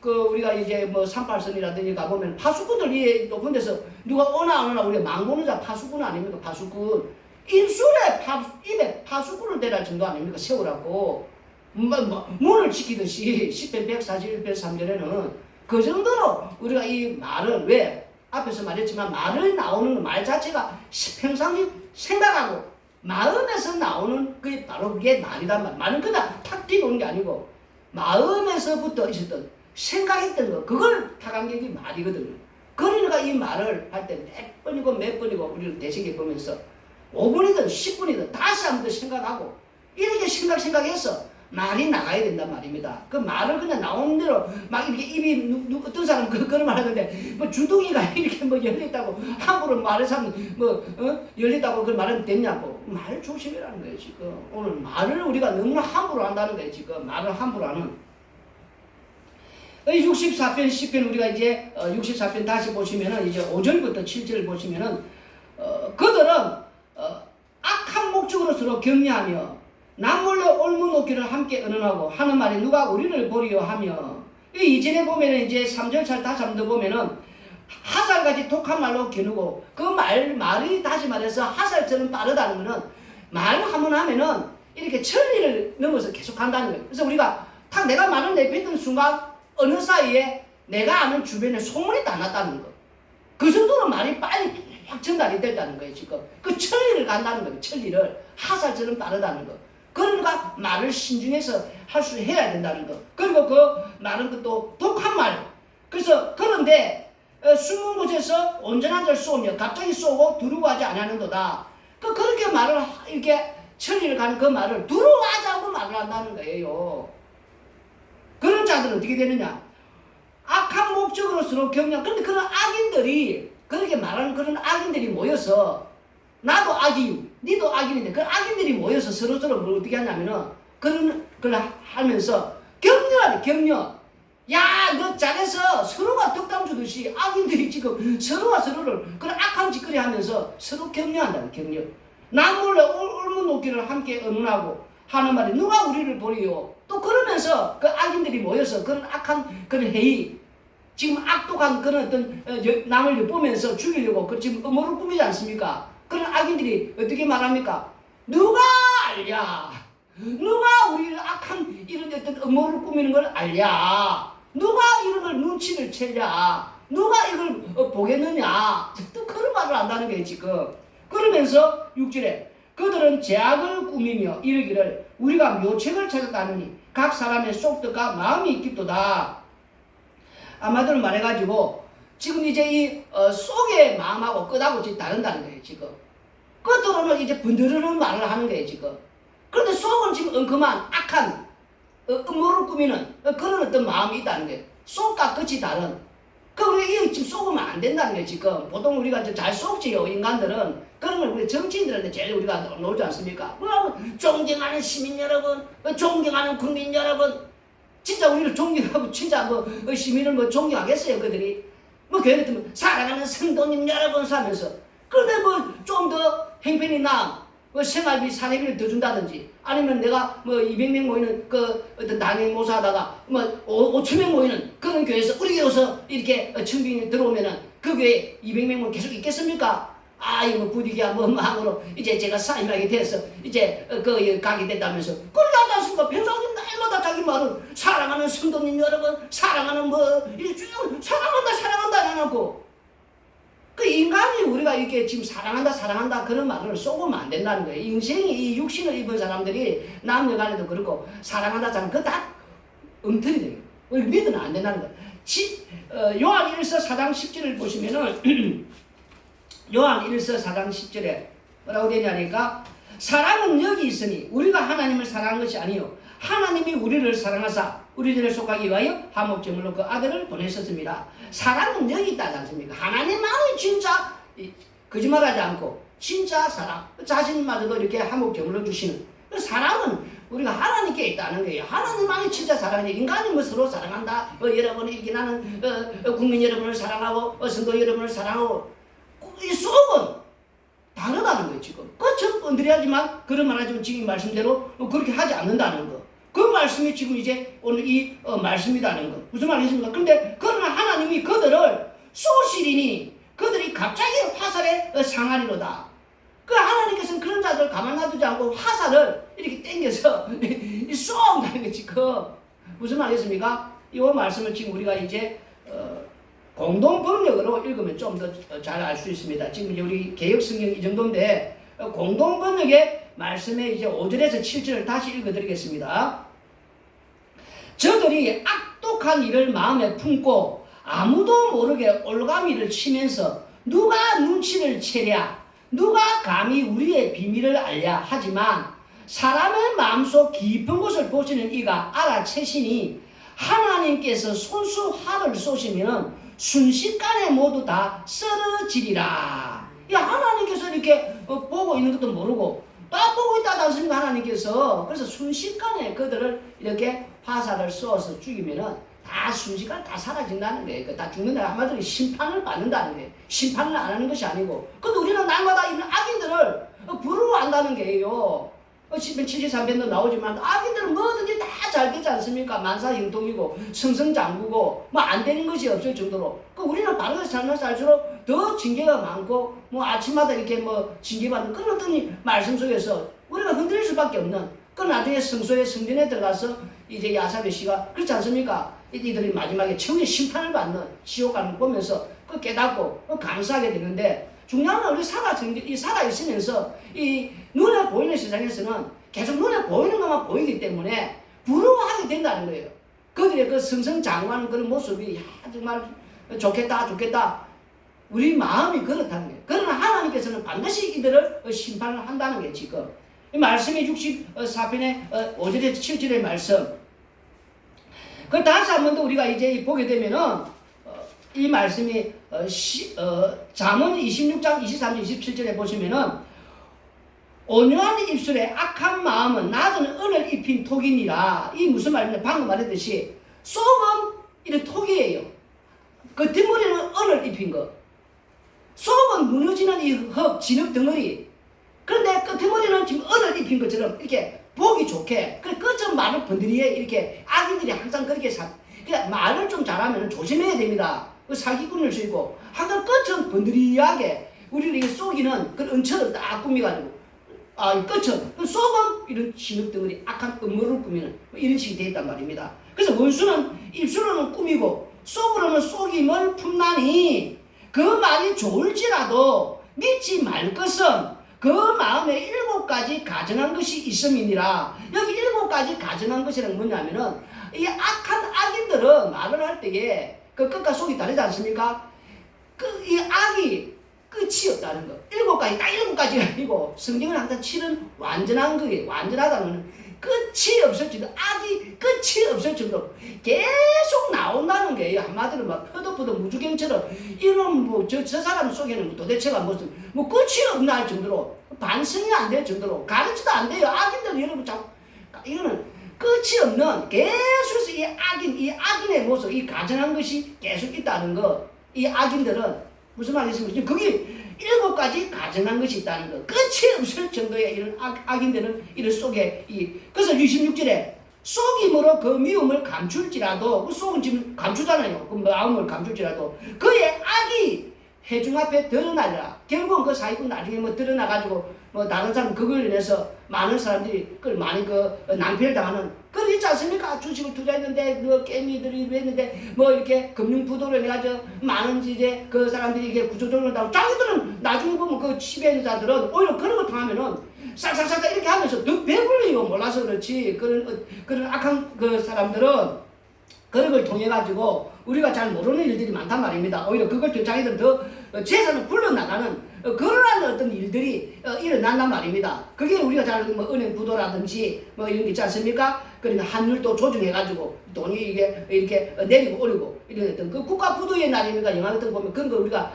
Speaker 1: 우리가 이제 뭐 38선이라든지 가보면 파수꾼들 위에 높은 데서 누가 오나 안 오나 우리가 망보는 자 파수꾼 아닙니까? 파수꾼. 입에 파수꾼을 대할 정도 아닙니까? 세우라고. 문을 지키듯이 10편 141편 3절에는 그 정도로 우리가 이 말을 왜 앞에서 말했지만 말을 나오는 말 자체가 평상시 생각하고 마음에서 나오는 그게 바로 그게 말이란 말. 말은 그냥 탁 튀어오는 게 아니고 마음에서부터 있었던 생각했던 거 그걸 타간 게 말이거든요. 그러니까 이 말을 할 때 몇 번이고 우리를 되새겨 보면서 5분이든 10분이든 다시 한 번 더 생각하고 이렇게 생각해서 말이 나가야 된단 말입니다. 그 말을 그냥 나오는 대로 막 이렇게 입이 어떤 사람 그런 말 하는데 뭐 주둥이가 이렇게 뭐 열렸다고 함부로 말해서 열렸다고 그걸 말하면 됐냐고. 말 조심해라는 거예요. 지금 오늘 말을 우리가 너무나 함부로 한다는 거예요. 지금 말을 함부로 하는 64편 10편 우리가 이제 64편 다시 보시면은 이제 5절부터 7절을 보시면은 그들은 악한 목적으로 서로 격려하며 남몰래 옳은 높기를 함께 언언하고 하는 말이 누가 우리를 보리요 하며 이전에 보면은 이제 3절 잘 다시 한번 더 보면은 화살같이 독한 말로 겨누고 그 말이 다시 말해서 화살처럼 빠르다는 거는 말 한번 하면은 이렇게 천리를 넘어서 계속 한다는 거예요. 그래서 우리가 딱 내가 말을 내뱉는 순간 어느 사이에 내가 아는 주변에 소문이 다 났다는 거. 그 정도로 말이 빨리 막 전달이 됐다는 거예요. 지금 그 천리를 간다는 거예요. 천리를 화살처럼 빠르다는 거. 그러니까 말을 신중해서 해야 된다는 거. 그리고 그 말은 또 독한 말 그래서 그런데 숨은 곳에서 온전한 줄 쏘며 갑자기 쏘고 두려워하지 아니하는도다. 그렇게 말을 이렇게 천리를 가는 그 말을 두려워하지 않고 말을 한다는 거예요. 그런 자들은 어떻게 되느냐? 악한 목적으로 서로 격려. 그런데 그런 악인들이 그렇게 말하는 그런 악인들이 모여서 나도 악인, 니도 악인인데 그 악인들이 모여서 서로서로 뭘 어떻게 하냐면은 그런 걸 하면서 격려하네, 격려. 야, 너 잘해서 서로가 덕담 주듯이 악인들이 지금 서로가 서로를 그런 악한 짓거리 하면서 서로 격려한다는 격려. 나 몰래 울문 놓기를 함께 의논하고 하는 말이 누가 우리를 보리요. 또 그러면서 그 악인들이 모여서 그런 악한 그런 회의, 지금 악독한 그런 어떤 남을 엿보면서 죽이려고 그 지금 음모를 꾸미지 않습니까? 그런 악인들이 어떻게 말합니까? 누가 알랴? 누가 우리를 악한 이런 어떤 음모를 꾸미는 걸 알랴? 누가 이런 걸 눈치를 채랴? 누가 이걸 보겠느냐? 또 그런 말을 한다는 거예요 지금. 그러면서 6절에 그들은 죄악을 꾸미며 이르기를 우리가 묘책을 찾았다느니 각 사람의 속뜻과 마음이 깊도다. 아마도 말해가지고 지금 이제 이 속의 마음하고 끝하고 지금 다른다는 거예요 지금. 끝으로는 이제 번드르는 말을 하는 거예요 지금. 그런데 속은 지금 엉큼한 악한 음모를 꾸미는 그런 어떤 마음이 있다는 거예요. 속과 끝이 다른. 우리가 지금 속으면 안 된다는 거예요 지금. 보통 우리가 잘 속지요 인간들은. 그런 걸 우리 정치인들한테 제일 우리가 놀지 않습니까? 존경하는 시민 여러분, 존경하는 국민 여러분, 진짜 우리를 존경하고 진짜 시민을 존경하겠어요 그들이? 교회 같으면 사랑하는 성도님 여러분 하면서. 그런데 좀 더 행편이 나아 생활비 사례비를 더 준다든지 아니면 내가 200명 모이는 그 어떤 단임 모사하다가 5,000명 모이는 그런 교회에서 우리 교회에서 이렇게 청빙이 들어오면은 그 교회 200명은 계속 있겠습니까? 이거 부득이야 마음으로 이제 제가 사임하게 돼서 이제 가게 됐다면서 그러지 않지 않습니까? 평소에 날마다 자기 말은 사랑하는 성도님 여러분, 사랑하는 사랑한다 해놓고 그 인간이 우리가 이렇게 지금 사랑한다 그런 말을 쏘고면 안 된다는 거예요. 인생이 이 육신을 입은 사람들이 남녀 간에도 그렇고 사랑한다 그거 다 엉터리 돼요. 믿으면 안 된다는 거예요. 요한 1서 4장 10절을 보시면은 요한 1서 4장 10절에 뭐라고 되냐니까 사랑은 여기 있으니 우리가 하나님을 사랑한 것이 아니요 하나님이 우리를 사랑하사 우리들을 속하기 위하여 화목제물로 그 아들을 보내셨습니다. 사랑은 여기 있다지 않습니까? 하나님만이 진짜 거짓말하지 않고 진짜 사랑 자신마저도 이렇게 화목제물로 주시는 그 사랑은 우리가 하나님께 있다는 거예요. 하나님만이 진짜 사랑해요. 인간이 서로 사랑한다. 여러분이 이렇게 나는 국민 여러분을 사랑하고 성도 여러분을 사랑하고 이 속은 다르다는 거예요 지금. 그처럼 건드려야지만 그런 말하지만 지금 말씀대로 그렇게 하지 않는다는 거. 그 말씀이 지금 이제 오늘 이 말씀이라는 거. 무슨 말이겠습니까? 근데 그러나 하나님이 그들을 쏘시리니 그들이 갑자기 화살에 상하리로다. 그 하나님께서는 그런 자들을 가만 놔두지 않고 화살을 이렇게 당겨서 쏘온다는 거 지금. 무슨 말이겠습니까? 이 말씀을 지금 우리가 이제 공동 번역으로 읽으면 좀 더 잘 알 수 있습니다. 지금 이제 우리 개역 성경 이 정도인데 공동 번역의 말씀에 이제 5절에서 7절을 다시 읽어드리겠습니다. 저들이 악독한 일을 마음에 품고 아무도 모르게 올가미를 치면서 누가 눈치를 채랴 누가 감히 우리의 비밀을 알랴 하지만 사람의 마음속 깊은 곳을 보시는 이가 알아채시니 하나님께서 손수 활을 쏘시면 순식간에 모두 다 쓰러지리라. 하나님께서 이렇게 보고 있는 것도 모르고 딱 보고 있다지 않습니까? 하나님께서. 그래서 순식간에 그들을 이렇게 화살을 쏘아서 죽이면은 다 순식간에 다 사라진다는 거예요. 다 죽는다. 한마디로 심판을 받는다는 거예요. 심판을 안 하는 것이 아니고. 근데 우리는 날마다 이런 악인들을 부러워한다는 거예요. 10편 73편도 나오지만 악인들은 뭐든지 다 잘 되지 않습니까? 만사형통이고 성성장구고 안 되는 것이 없을 정도로. 우리는 바르게 살면 살수록 더 징계가 많고 아침마다 이렇게 징계받는 그런 어떤 말씀 속에서 우리가 흔들릴 수밖에 없는 그 나중에 성소의 성전에 들어가서 이제 야사베 씨가 그렇지 않습니까? 이들이 마지막에 최후의 심판을 받는 지옥감을 보면서 깨닫고 감사하게 되는데 중요한 건 우리 살아 있으면서 이 눈에 보이는 세상에서는 계속 눈에 보이는 것만 보이기 때문에 부러워하게 된다는 거예요. 그들의 그 승승장구하는 그런 모습이 야 정말 좋겠다 좋겠다. 우리 마음이 그렇다는 거예요. 그러나 하나님께서는 반드시 이들을 심판을 한다는 거예요. 지금 이 말씀이 64편의 5절에서 7절의 말씀. 그 다시 한 번 더 우리가 이제 보게 되면은 이 말씀이 잠언 26장 23절 27절에 보시면은 온유한 입술에 악한 마음은 낮은 은을 입힌 톡이니라. 이 무슨 말이냐? 방금 말했듯이 속은 이런 톡이에요. 겉머리는 은을 입힌 거. 속은 무너지는 이 흙, 진흙 덩어리. 그런데 겉머리는 지금 은을 입힌 것처럼 이렇게 보기 좋게. 그래 끝은 말을 번드리에 이렇게 악인들이 항상 그렇게 그러니까 말을 좀 잘하면 조심해야 됩니다. 그 사기꾼을 쓰고 항상 끝은 번드리하게 우리를 이게 속이는 그 은처럼 딱 꾸미가지고 이 끝은 그 속은 이런 진흙덩어리 악한 음모를 꾸미는 이런 식이 되어 있단 말입니다. 그래서 원수는 입술로는 꾸미고 속으로는 속임을 품나니 그 말이 좋을지라도 믿지 말 것은 그 마음에 7가지 가증한 것이 있음이니라. 여기 7가지 가증한 것이란 뭐냐면은 이 악한 악인들은 말을 할 때에 그 끝과 속이 다르지 않습니까? 이 악이 끝이 없다는 거. 7가지, 딱 7가지가 아니고 성경은 항상 7은 완전한 거예요. 완전하다는 거는 끝이 없을 정도, 악이 끝이 없을 정도로 계속 나온다는 거예요. 한마디로 막 퍼덕퍼덕 무주경처럼 이런 저 사람 속에는 도대체가 무슨 끝이 없나 할 정도로 반성이 안 될 정도로 가르쳐도 안 돼요. 악인들 여러분 자꾸 이거는 끝이 없는 계속해서 이 악인의 모습, 이 가증한 것이 계속 있다는 거. 이 악인들은 무슨 말이겠습니까? 거기 7가지 가증한 것이 있다는 거. 끝이 없을 정도의 이런 악인들은 이런 속에 그래서 66절에 속임으로 그 미움을 감출지라도 그 속은 지금 감추잖아요. 그 마음을 감출지라도 그의 악이 회중 앞에 드러나리라. 결국은 그 사기꾼 나중에 드러나가지고 다른 사람 그걸 인해서 많은 사람들이 그걸 많이 낭패를 당하는 그거 있지 않습니까? 주식을 투자했는데 깨미들이 했는데 이렇게 금융부도를 해가지고 많은 이제 그 사람들이 이게 구조조정을 하고 자기들은 나중에 보면 그 지배자들은 오히려 그런 걸 당하면은 싹싹싹 이렇게 하면서 더 배불리요. 몰라서 그렇지. 그런 악한 그 사람들은 그런 걸 통해 가지고 우리가 잘 모르는 일들이 많단 말입니다. 오히려 그걸 통해 자기들 더 재산을 굴러나가는 그러한 어떤 일들이 일어난단 말입니다. 그게 우리가 잘 은행 부도라든지 이런 게 있지 않습니까? 그러니까 환율도 조정해가지고 돈이 이게 이렇게 내리고 오르고 이런 어떤 그 국가 부도의 날입니까? 영화 같은 거 보면 그런 거 우리가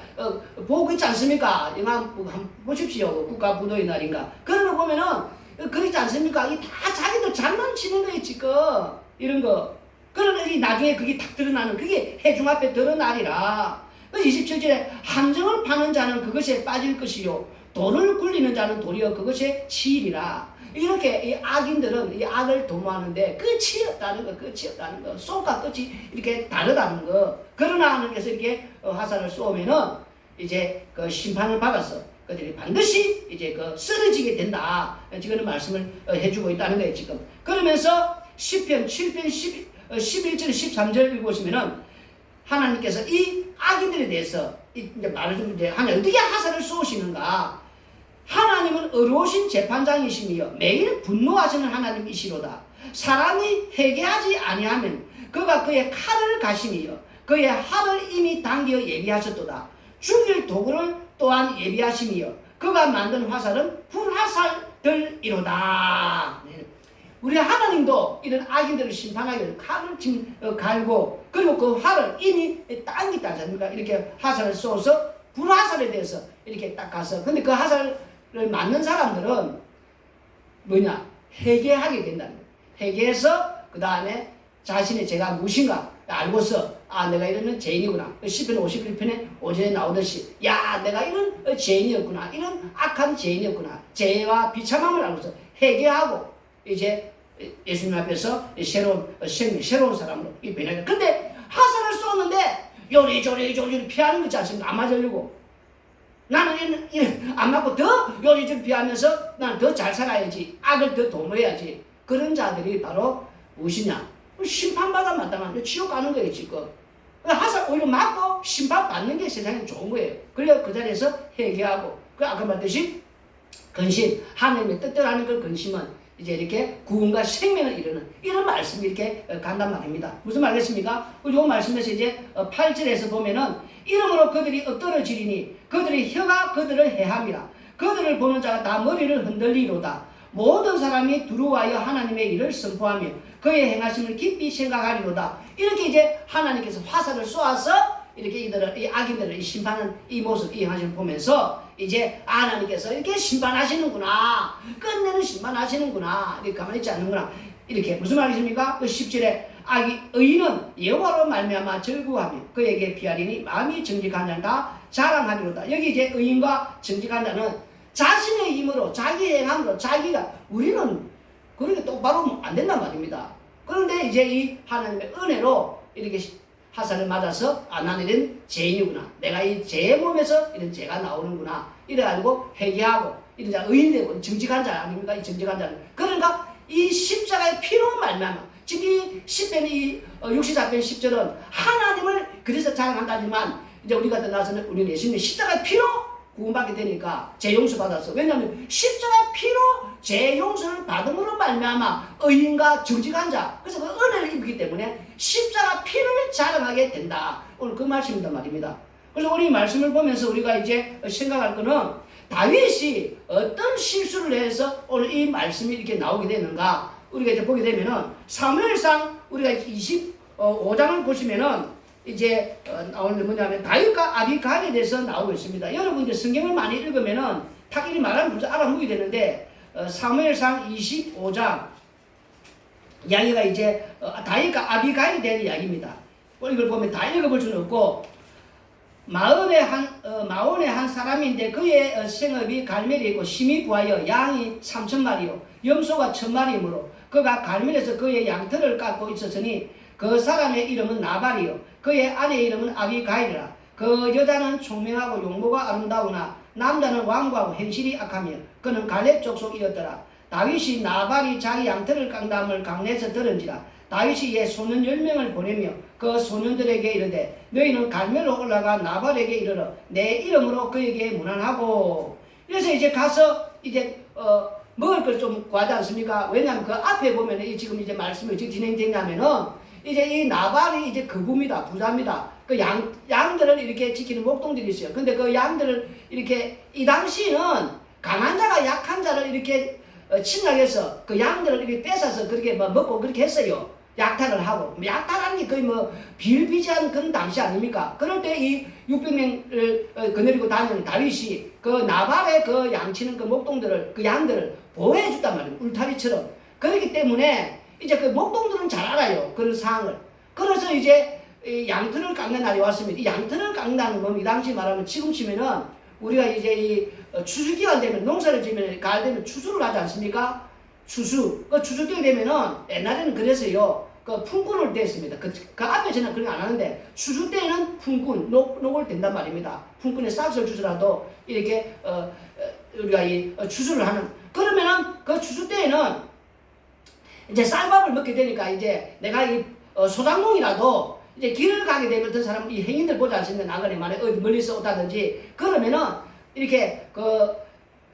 Speaker 1: 보고 있지 않습니까? 영화 한번 보십시오. 국가 부도의 날인가? 그런 거 보면은 그렇지 않습니까? 이 다 자기들 장난치는 거예요 지금 이런 거. 그러나 나중에 그게 탁 드러나는 그게 해중 앞에 드러나리라. 27절에 함정을 파는 자는 그것에 빠질 것이요 돌을 굴리는 자는 도리어 그것에 치이리라. 이렇게 이 악인들은 이 악을 도모하는데 끝이 없다는 거, 끝이 없다는 거, 속과 끝이 이렇게 다르다는 거. 그러나 하나님께서 이렇게 화살을 쏘면은 이제 그 심판을 받아서 그들이 반드시 이제 쓰러지게 된다. 지금 말씀을 해주고 있다는 거예요 지금. 그러면서 시편 7편 11절 13절 읽어보시면은 하나님께서 이 악인들에 대해서 이제 말을 좀 이제 하나님 어떻게 화살을 쏘시는가? 하나님은 의로우신 재판장이시며 매일 분노하시는 하나님이시로다. 사람이 회개하지 아니하면 그가 그의 칼을 가시며 그의 활을 이미 당겨 예비하셨도다. 죽일 도구를 또한 예비하시며 그가 만든 화살은 불화살들이로다. 우리 하나님도 이런 악인들을 심판하기 칼을 지금 갈고 그리고 그 활을 이미 당겼다 않습니까? 이렇게 화살을 쏘서 불화살에 대해서 이렇게 딱 가서 근데 그 화살을 맞는 사람들은 뭐냐? 회개하게 된다는 거예요. 회개해서 그 다음에 자신의 죄가 무엇인가 알고서 내가 이런 죄인이구나. 시편 51편에 오전에 나오듯이 내가 이런 죄인이었구나. 이런 악한 죄인이었구나. 죄와 비참함을 알고서 회개하고 이제 예수님 앞에서 새로운 생명, 새로운 사람으로 변해요. 근데 화살을 쏘는데 요리조리 피하는 거지 않습니까? 안 맞으려고. 나는 안 맞고 더 요리조리 피하면서 나는 더 잘 살아야지. 악을 더 도모해야지. 그런 자들이 바로 무엇이냐? 심판받아 마땅한 지옥 가는 거예요 지금. 화살 오히려 맞고 심판받는 게 세상에 좋은 거예요. 그래서 그 자리에서 회개하고 아까 말했듯이 근심, 하나님의 뜻대로 하는 그 근심은 이제 이렇게 구원과 생명을 이루는 이런 말씀이 이렇게 간단 말입니다. 무슨 말이겠습니까? 이 말씀에서 이제 8절에서 보면은 이러므로 그들이 엎드러지리니 그들의 혀가 그들을 해함이라. 그들을 보는 자가 다 머리를 흔들리로다. 모든 사람이 두루와여 하나님의 일을 선포하며 그의 행하심을 깊이 생각하리로다. 이렇게 이제 하나님께서 화살을 쏘아서 이렇게 이 악인들을 심판하는 이 모습, 이 행하심을 보면서 이제 하나님께서 이렇게 심판하시는구나, 끝내는 심판하시는구나, 이렇게 가만히 있지 않는구나. 이렇게 무슨 말이십니까? 그 10절에 의인은 여호와로 말미암아 즐거워하며 그에게 피하리니 마음이 정직한 자는 다 자랑하리로다. 여기 이제 의인과 정직한 자는 자신의 힘으로, 자기의 행함으로, 자기가, 우리는 그렇게 똑바로 안 된단 말입니다. 그런데 이제 이 하나님의 은혜로 이렇게 화살을 맞아서 나는 이런 죄인이구나, 내가 이 죄의 몸에서 이런 죄가 나오는구나, 이래가지고 회개하고 이런 자 의인되고 정직한 자 아닙니까? 이 정직한 자는. 그러니까 이 십자가의 피로 말미암아, 즉 이 10편 64편 10절은 하나님을 그래서 자랑한다지만 이제 우리가 떠나서는 우리는 예수님의 십자가의 피로 구원받게 되니까 죄 용서 받았어. 왜냐하면 십자가 피로 죄 용서를 받음으로 말미암아 의인과 정직한 자, 그래서 그 은혜를 입기 때문에 십자가 피를 자랑하게 된다. 오늘 그 말씀이란 말입니다. 그래서 우리 이 말씀을 보면서 우리가 이제 생각할 거는 다윗이 어떤 실수를 해서 오늘 이 말씀이 이렇게 나오게 되는가. 우리가 이제 보게 되면은 사무엘상 우리가 25장을 보시면은 이제 나오는 뭐냐면 다윗과 아비가일에 대해서 나오고 있습니다. 여러분들 성경을 많이 읽으면은 탁 이리 말하면 벌써 알아보게 되는데 사무엘상 25장 이야기가 이제 다윗과 아비가일에 대한 이야기입니다. 이걸 보면 다 읽어볼 수는 없고 마온의 한 사람인데 그의 생업이 갈멜이고 심히 부하여 양이 3,000마리요 염소가 1,000마리이므로 그가 갈멜에서 그의 양털을 깎고 있었으니 그 사람의 이름은 나발이요 그의 아내의 이름은 아비가일이라. 그 여자는 총명하고 용모가 아름다우나 남자는 완고하고 행실이 악하며 그는 갈렙 족속이었더라. 다윗이 나발이 자기 양털을 깡담을 강내에서 들은지라. 다윗이 옛 소년 10명을 보내며 그 소년들에게 이르되 너희는 갈멜로 올라가 나발에게 이르러 내 이름으로 그에게 문안하고. 그래서 이제 가서 이제 먹을 걸 좀 구하지 않습니까? 왜냐하면 그 앞에 보면 지금 이제 말씀이 어떻게 진행되냐면은 이제 이 나발이 이제 거부입니다. 부자입니다. 그 양들을 이렇게 지키는 목동들이 있어요. 근데 그 양들을 이렇게 이 당시는 강한 자가 약한 자를 이렇게 침략해서 그 양들을 이렇게 뺏어서 그렇게 먹고 그렇게 했어요. 약탈을 하고. 약탈하는 게 거의 비일비재한 그런 당시 아닙니까? 그럴 때 이 600명을 거느리고 다니는 다윗이 그 나발의 그 양치는 그 목동들을, 그 양들을 보호해 줬단 말이에요. 울타리처럼. 그렇기 때문에 이제 그 목동들은 잘 알아요. 그런 상황을. 그래서 이제 양털을 깎는 날이 왔습니다. 이 양털을 깎는다는 건 이 당시 말하면 지금 치면은 우리가 이제 이 추수기간 되면 농사를 지면 가을 되면 추수를 하지 않습니까? 추수. 그 추수 때 되면은 옛날에는 그래서요. 그 품꾼을 댔습니다. 그 앞에 저는 그런 거 안 하는데 추수 때는 품꾼, 녹을 댄단 말입니다. 품꾼의 싹을 주더라도 이렇게 우리가 이 추수를 하는. 그러면은 그 추수 때에는 이제 쌀밥을 먹게 되니까 이제 내가 이 소장농이라도 이제 길을 가게 되면 어떤 사람 이 행인들 보지 않습니까? 나그네 말에 어디 멀리서 오다든지 그러면은 이렇게 그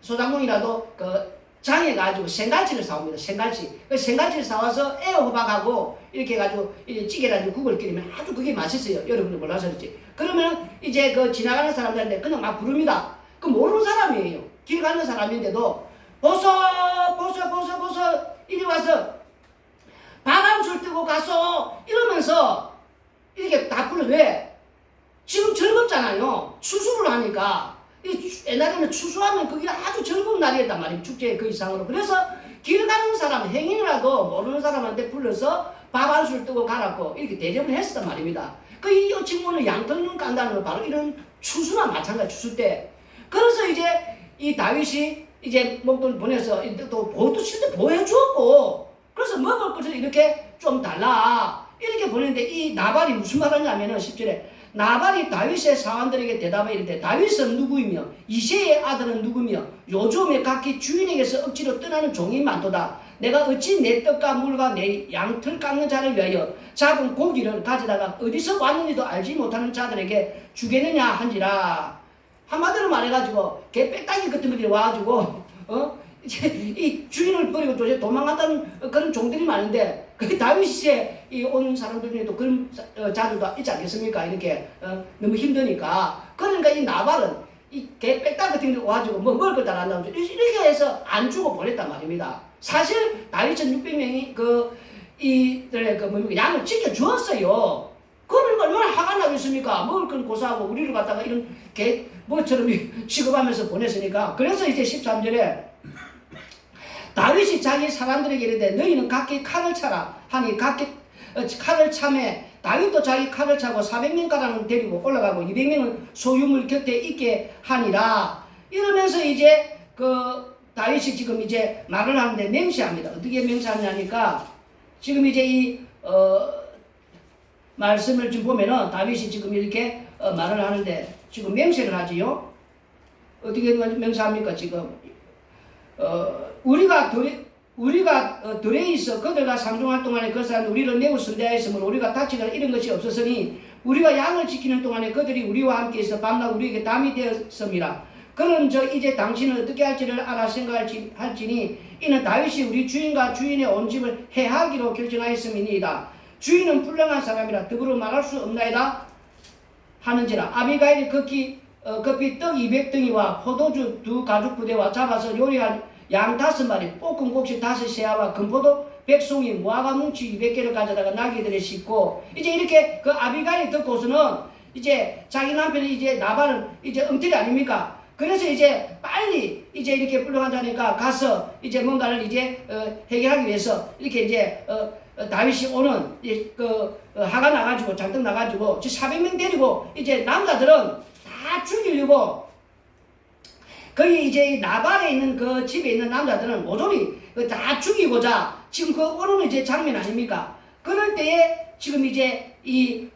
Speaker 1: 소장농이라도 그 장에 가지고 생갈치를 사옵니다. 생갈치. 그 생갈치를 사와서 애호박하고 이렇게 해가지고 이제 찌개라든지 국을 끓이면 아주 그게 맛있어요. 여러분들 몰라서 그렇지. 그러면 이제 그 지나가는 사람들한테 그냥 막 부릅니다. 그 모르는 사람이에요. 길 가는 사람인데도 보소 이리 와서 밥 한 술 뜨고 가서 이러면서 이렇게 다 불러. 왜? 지금 즐겁잖아요. 추수를 하니까. 옛날에는 추수하면 그게 아주 즐거운 날이었단 말이에요. 축제 그 이상으로. 그래서 길 가는 사람, 행인이라도 모르는 사람한테 불러서 밥 한 술 뜨고 가라고 이렇게 대접을 했었단 말입니다. 이 친구는 양털을 깐다는 건 바로 이런 추수나 마찬가지, 추수 때. 그래서 이제 이 다윗이 이제 목돈 보내서 또 보도 실제 보여 주었고, 그래서 먹을 것을 이렇게 좀 달라 이렇게 보냈는데 이 나발이 무슨 말 하냐면은 10절에 나발이 다윗의 사환들에게 대답해 이르되 다윗은 누구이며 이새의 아들은 누구며 요즘에 각기 주인에게서 억지로 떠나는 종이 많도다. 내가 어찌 내 떡과 물과 내 양털 깎는 자를 위하여 잡은 고기를 가져다가 어디서 왔는지도 알지 못하는 자들에게 주겠느냐 한지라. 한마디로 말해가지고 개 빽딱이 같은 것들이 와가지고 이제 이 주인을 버리고 또 이제 도망간다는 그런 종들이 많은데 그 다윗에 온 사람들 중에도 그런 자들도 있지 않겠습니까? 이렇게 너무 힘드니까. 그러니까 이 나발은 이 개 빽딱 같은 거 와가지고 뭐 먹을 걸 다 안다고 이렇게 해서 안 주고 보냈단 말입니다. 사실 다윗은 600명이 이들의 양을 지켜 주었어요. 그러니까 얼마나 화가 나겠습니까? 먹을 건 고사하고 우리를 갖다가 이런 개 뭐처럼 취급하면서 보냈으니까. 그래서 이제 13절에 다윗이 자기 사람들에게 이르되 너희는 각기 칼을 차라 하니 각기 칼을 차매 다윗도 자기 칼을 차고 400명가량을 데리고 올라가고 200명은 소유물 곁에 있게 하니라. 이러면서 이제 다윗이 지금 이제 말을 하는데 맹세합니다. 어떻게 맹세하냐니까 지금 이제 말씀을 지금 보면은 다윗이 지금 이렇게 말을 하는데 지금 맹세를 하지요. 어떻게 맹세합니까? 지금 우리가 들에 있어 그들과 상종할 동안에 그 사람이 우리를 매우 선대하였으므로 우리가 다치거나 이런 것이 없었으니 우리가 양을 지키는 동안에 그들이 우리와 함께 있어 밤낮 우리에게 담이 되었습니다. 그런 이제 당신은 어떻게 할지를 알아 생각할지니 이는 다윗이 우리 주인과 주인의 온 집을 해하기로 결정하였음이니이다. 주인은 불량한 사람이라 더불어 말할 수 없나이다 하는지라. 아비가일이 급히 떡 200덩이와 포도주 2가죽 부대와 잡아서 요리한 양 5마리, 볶은 곡식 5세아와 금포도 100송이, 무화과 뭉치 200개를 가져다가 나귀들에 싣고 이제 이렇게 아비가일이 듣고서는 이제 자기 남편이 이제 나발은 이제 엉터리 아닙니까? 그래서 이제 빨리 이제 이렇게 불러간다니까 가서 이제 뭔가를 이제 해결하기 위해서 이렇게 이제 다윗이 오는 하가 나가지고 잔뜩 나가지고 400명 데리고 이제 남자들은 다 죽이려고 거기 이제 나발에 있는 그 집에 있는 남자들은 모조리 다 죽이고자 지금 오는 이제 장면 아닙니까? 그럴 때에 지금 이제 이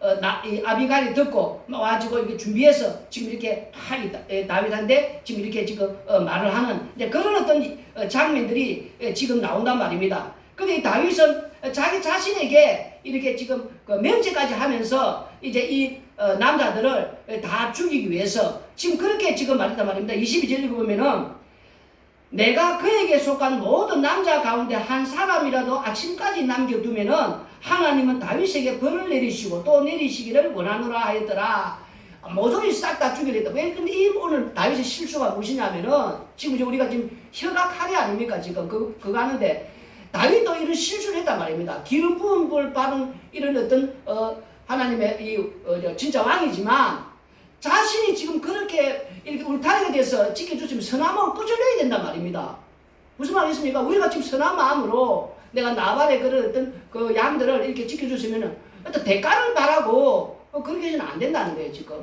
Speaker 1: 아비갈이 듣고 와가지고 이렇게 준비해서 지금 이렇게 다윗한테 지금 이렇게 지금 말을 하는 이제 그런 어떤 장면들이 지금 나온단 말입니다. 근데 다윗은 자기 자신에게 이렇게 지금 면제까지 하면서 이제 이 남자들을 다 죽이기 위해서 지금 그렇게 지금 말했단 말입니다. 22절 보면은 내가 그에게 속한 모든 남자 가운데 한 사람이라도 아침까지 남겨두면은 하나님은 다윗에게 벌을 내리시고 또 내리시기를 원하노라 하였더라. 모조리 싹 다 죽이랬다. 왜 근데 오늘 다윗의 실수가 무엇이냐면은 지금 이제 우리가 지금 혀가 칼이 아닙니까? 지금 그거 하는데 다윗도 이런 실수를 했단 말입니다. 기름 부은 볼 받은 이런 어떤 하나님의 진짜 왕이지만 자신이 지금 그렇게 이렇게 울타리가 돼서 지켜주시면 선한 마음을 끄집어내야 된단 말입니다. 무슨 말이겠습니까? 우리가 지금 선한 마음으로 내가 나발의 그런 어떤 양들을 이렇게 지켜줬으면은 어떤 대가를 바라고 그렇게 해서는 안 된다는 거예요, 지금.